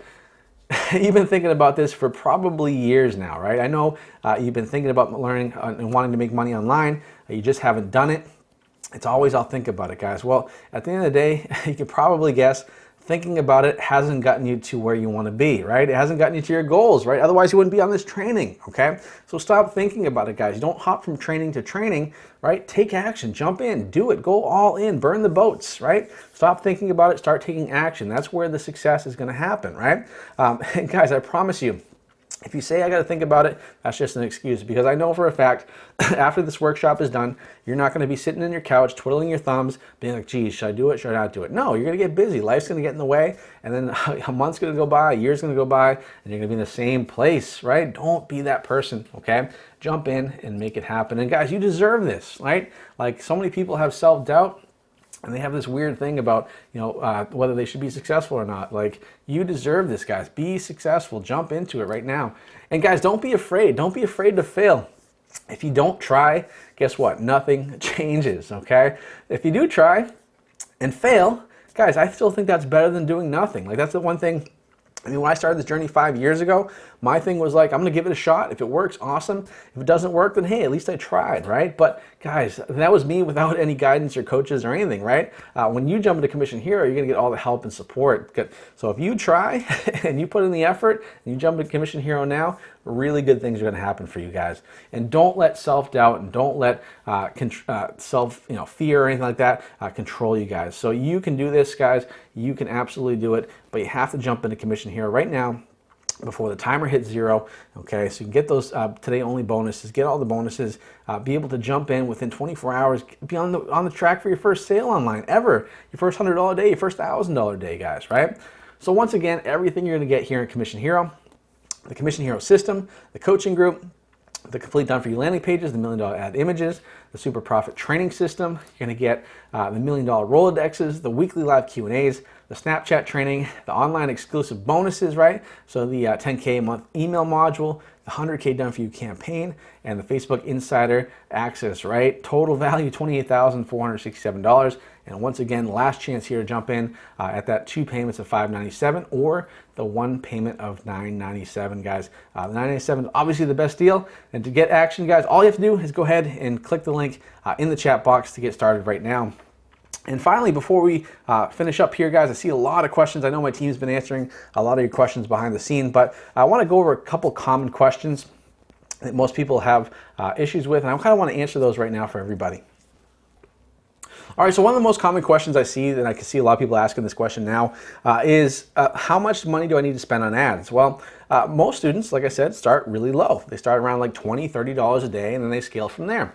you've been thinking about this for probably years now, right? I know you've been thinking about learning and wanting to make money online. You just haven't done it. It's always, I'll think about it, guys. Well, at the end of the day, you can probably guess thinking about it hasn't gotten you to where you want to be, right? It hasn't gotten you to your goals, right? Otherwise you wouldn't be on this training, okay? So stop thinking about it, guys. You don't hop from training to training, right? Take action, jump in, do it, go all in, burn the boats, right? Stop thinking about it, start taking action. That's where the success is going to happen, right? And guys, I promise you, if you say I got to think about it, that's just an excuse, because I know for a fact after this workshop is done, you're not going to be sitting on your couch twiddling your thumbs being like, geez, should I do it, should I not do it? No, you're going to get busy. Life's going to get in the way, and then a month's going to go by, a year's going to go by, and you're going to be in the same place, right? Don't be that person, okay? Jump in and make it happen. And guys, you deserve this, right? Like, so many people have self-doubt, and they have this weird thing about, whether they should be successful or not. Like, you deserve this, guys. Be successful. Jump into it right now. And guys, don't be afraid. Don't be afraid to fail. If you don't try, guess what? Nothing changes, okay? If you do try and fail, guys, I still think that's better than doing nothing. Like, that's the one thing. I mean, when I started this journey 5 years ago, my thing was like, I'm going to give it a shot. If it works, awesome. If it doesn't work, then hey, at least I tried, right? But guys, that was me without any guidance or coaches or anything, right? When you jump into Commission Hero, you're going to get all the help and support. So if you try and you put in the effort and you jump into Commission Hero now, really good things are going to happen for you guys. And don't let self-doubt and don't let fear or anything like that control you guys. So you can do this, guys. You can absolutely do it, but you have to jump into Commission Hero right now before the timer hits 0, okay? So you can get those today only bonuses, get all the bonuses, be able to jump in within 24 hours, be on the track for your first sale online ever, your first $100 day, your first $1,000 day, guys, right? So once again, everything you're gonna get here in Commission Hero, the Commission Hero system, the coaching group, the complete done for you landing pages, the $1 million ad images, the super profit training system. You're going to get the $1 million Rolodexes, the weekly live Q&As, the Snapchat training, the online exclusive bonuses, right? So the 10K a month email module, the 100K done for you campaign, and the Facebook Insider access, right? Total value $28,467. And once again, last chance here to jump in at that 2 payments of $597 or the 1 payment of $997, guys. The $997 is obviously the best deal. And to get action, guys, all you have to do is go ahead and click the link in the chat box to get started right now. And finally, before we finish up here, guys, I see a lot of questions. I know my team's been answering a lot of your questions behind the scene, but I want to go over a couple common questions that most people have issues with, and I kind of want to answer those right now for everybody. All right, so one of the most common questions I see, and I can see a lot of people asking this question now, is how much money do I need to spend on ads? Well, most students, like I said, start really low. They start around like $20, $30 a day, and then they scale from there.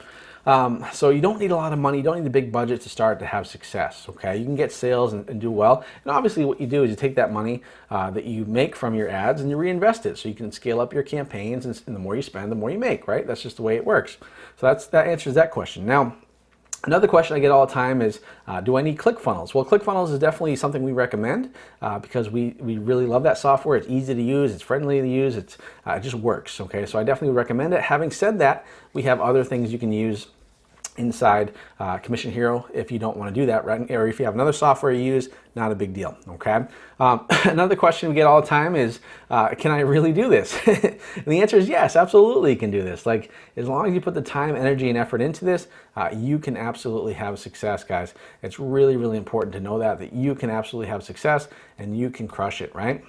So you don't need a lot of money, you don't need a big budget to start to have success, okay? You can get sales and do well. And obviously what you do is you take that money that you make from your ads and you reinvest it so you can scale up your campaigns, and the more you spend, the more you make, right? That's just the way it works. So that answers that question. Now, another question I get all the time is, do I need ClickFunnels? Well, ClickFunnels is definitely something we recommend because we really love that software. It's easy to use, it's friendly to use, it just works, okay? So I definitely recommend it. Having said that, we have other things you can use inside Commission Hero if you don't want to do that, right? Or if you have another software you use, not a big deal, okay? Another question we get all the time is, can I really do this? And the answer is yes, absolutely you can do this. Like, as long as you put the time, energy, and effort into this, you can absolutely have success, guys. It's really, really important to know that you can absolutely have success and you can crush it, right?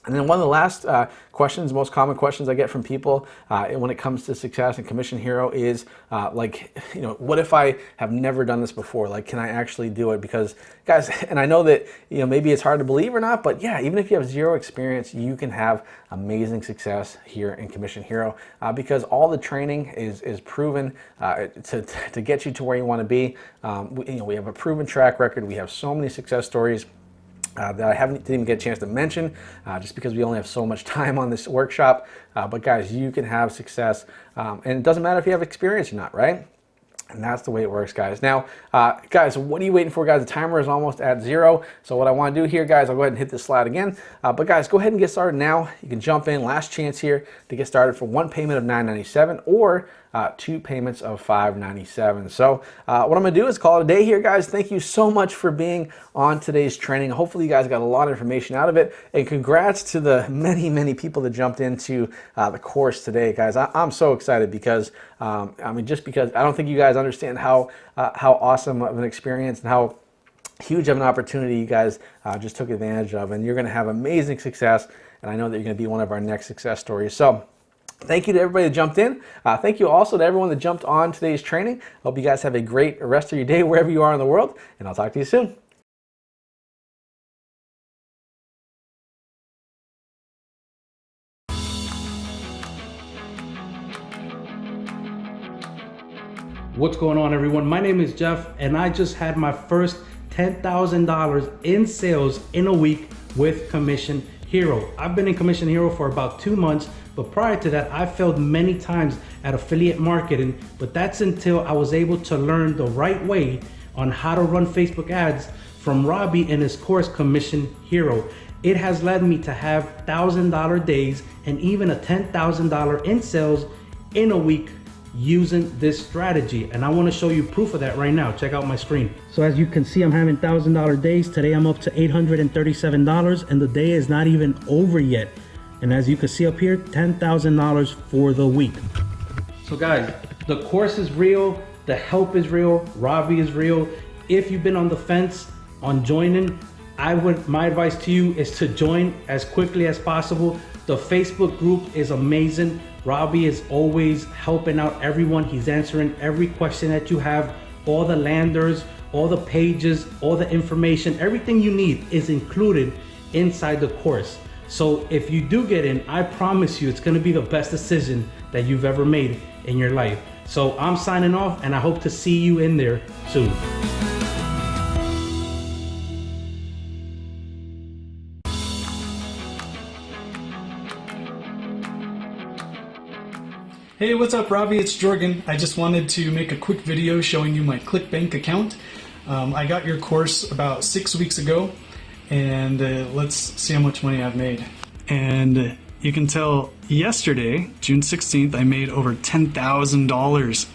And then one of the last questions, most common questions I get from people when it comes to success and Commission Hero is what if I have never done this before? Like, can I actually do it? Because guys, and I know that maybe it's hard to believe or not, but yeah, even if you have zero experience, you can have amazing success here in Commission Hero because all the training is proven to get you to where you want to be. We have a proven track record. We have so many success stories that I didn't even get a chance to mention just because we only have so much time on this workshop. But guys, you can have success and it doesn't matter if you have experience or not, right? And that's the way it works, guys. Now, guys, what are you waiting for, guys? The timer is almost at 0. So what I want to do here, guys, I'll go ahead and hit this slide again. But guys, go ahead and get started now. You can jump in, last chance here to get started for 1 payment of $997 or 2 payments of $597. So what I'm gonna do is call it a day here, guys. Thank you so much for being on today's training. Hopefully you guys got a lot of information out of it, and congrats to the many, many people that jumped into the course today, guys. I'm so excited because just because I don't think you guys understand how awesome of an experience and how huge of an opportunity you guys just took advantage of, and you're going to have amazing success, and I know that you're going to be one of our next success stories. So thank you to everybody that jumped in. Thank you also to everyone that jumped on today's training. Hope you guys have a great rest of your day wherever you are in the world, and I'll talk to you soon. What's going on, everyone? My name is Jeff, and I just had my first $10,000 in sales in a week with Commission Hero. I've been in Commission Hero for about 2 months, but prior to that, I failed many times at affiliate marketing, but that's until I was able to learn the right way on how to run Facebook ads from Robby in his course, Commission Hero. It has led me to have $1,000 days and even a $10,000 in sales in a week using this strategy, and I want to show you proof of that right now. Check out my screen. So as you can see, I'm having $1,000 days. Today I'm up to $837, and the day is not even over yet. And as you can see up here, $10,000 for the week. So guys, the course is real, the help is real, Robby is real. If you've been on the fence on joining, my advice to you is to join as quickly as possible. The Facebook group is amazing. Robby is always helping out everyone. He's answering every question that you have. All the landers, all the pages, all the information, everything you need is included inside the course. So if you do get in, I promise you it's gonna be the best decision that you've ever made in your life. So I'm signing off, and I hope to see you in there soon. Hey, what's up, Robby? It's Jorgen. I just wanted to make a quick video showing you my ClickBank account. I got your course about 6 weeks ago, and let's see how much money I've made. And you can tell yesterday, June 16th, I made over $10,000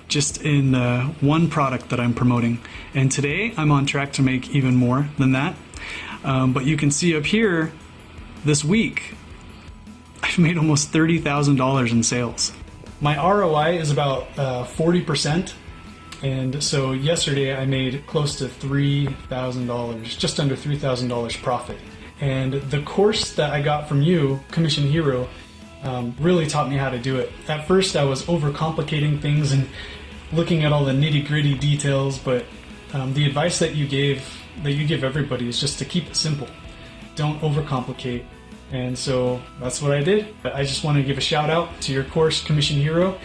just in one product that I'm promoting. And today I'm on track to make even more than that. But you can see up here, this week, I've made almost $30,000 in sales. My ROI is about 40%, and so yesterday I made close to $3,000, just under $3,000 profit. And the course that I got from you, Commission Hero, really taught me how to do it. At first I was overcomplicating things and looking at all the nitty-gritty details, but the advice that you give everybody is just to keep it simple. Don't overcomplicate. And so that's what I did. I just want to give a shout out to your course, Commission Hero,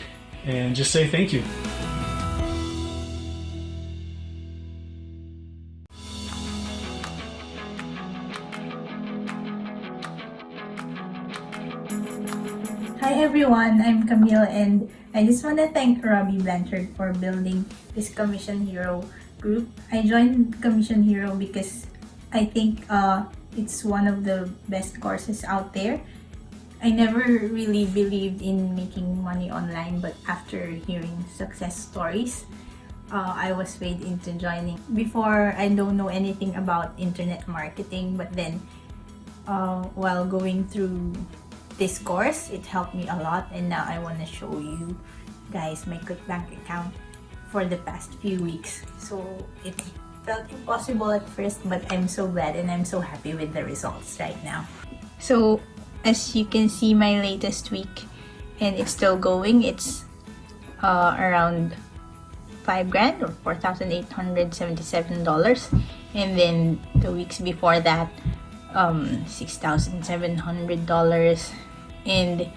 and just say thank you. Hi everyone, I'm Camille, and I just want to thank Robby Blanchard for building this Commission Hero group. I joined Commission Hero because I think it's one of the best courses out there. I never really believed in making money online, but after hearing success stories, I was swayed into joining. Before, I don't know anything about internet marketing, but then while going through this course, it helped me a lot, and now I want to show you guys my ClickBank account for the past few weeks. So it felt impossible at first, but I'm so glad and I'm so happy with the results right now. So as you can see, my latest week, and it's still going, it's around $5,000 or $4,877, and then the weeks before that $6,700, and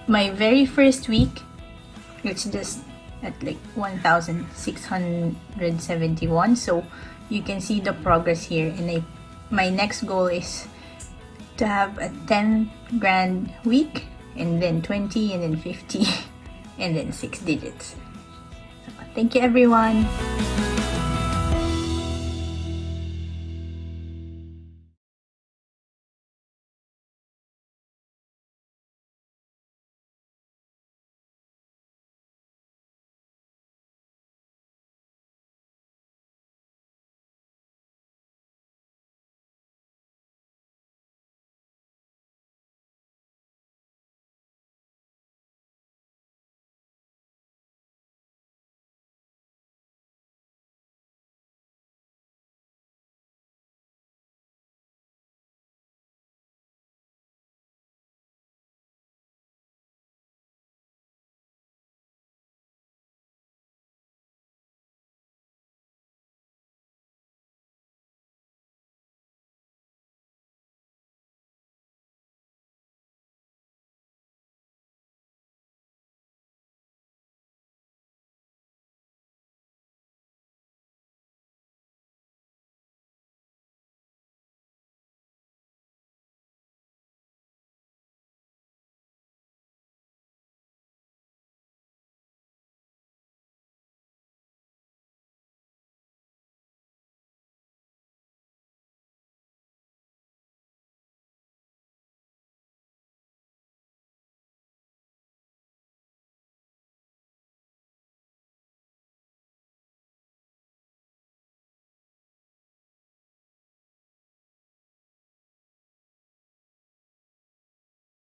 my very first week, it's just at like 1,671. So you can see the progress here, and my next goal is to have a 10 grand week, and then 20, and then 50, and then 6 digits. So, thank you everyone.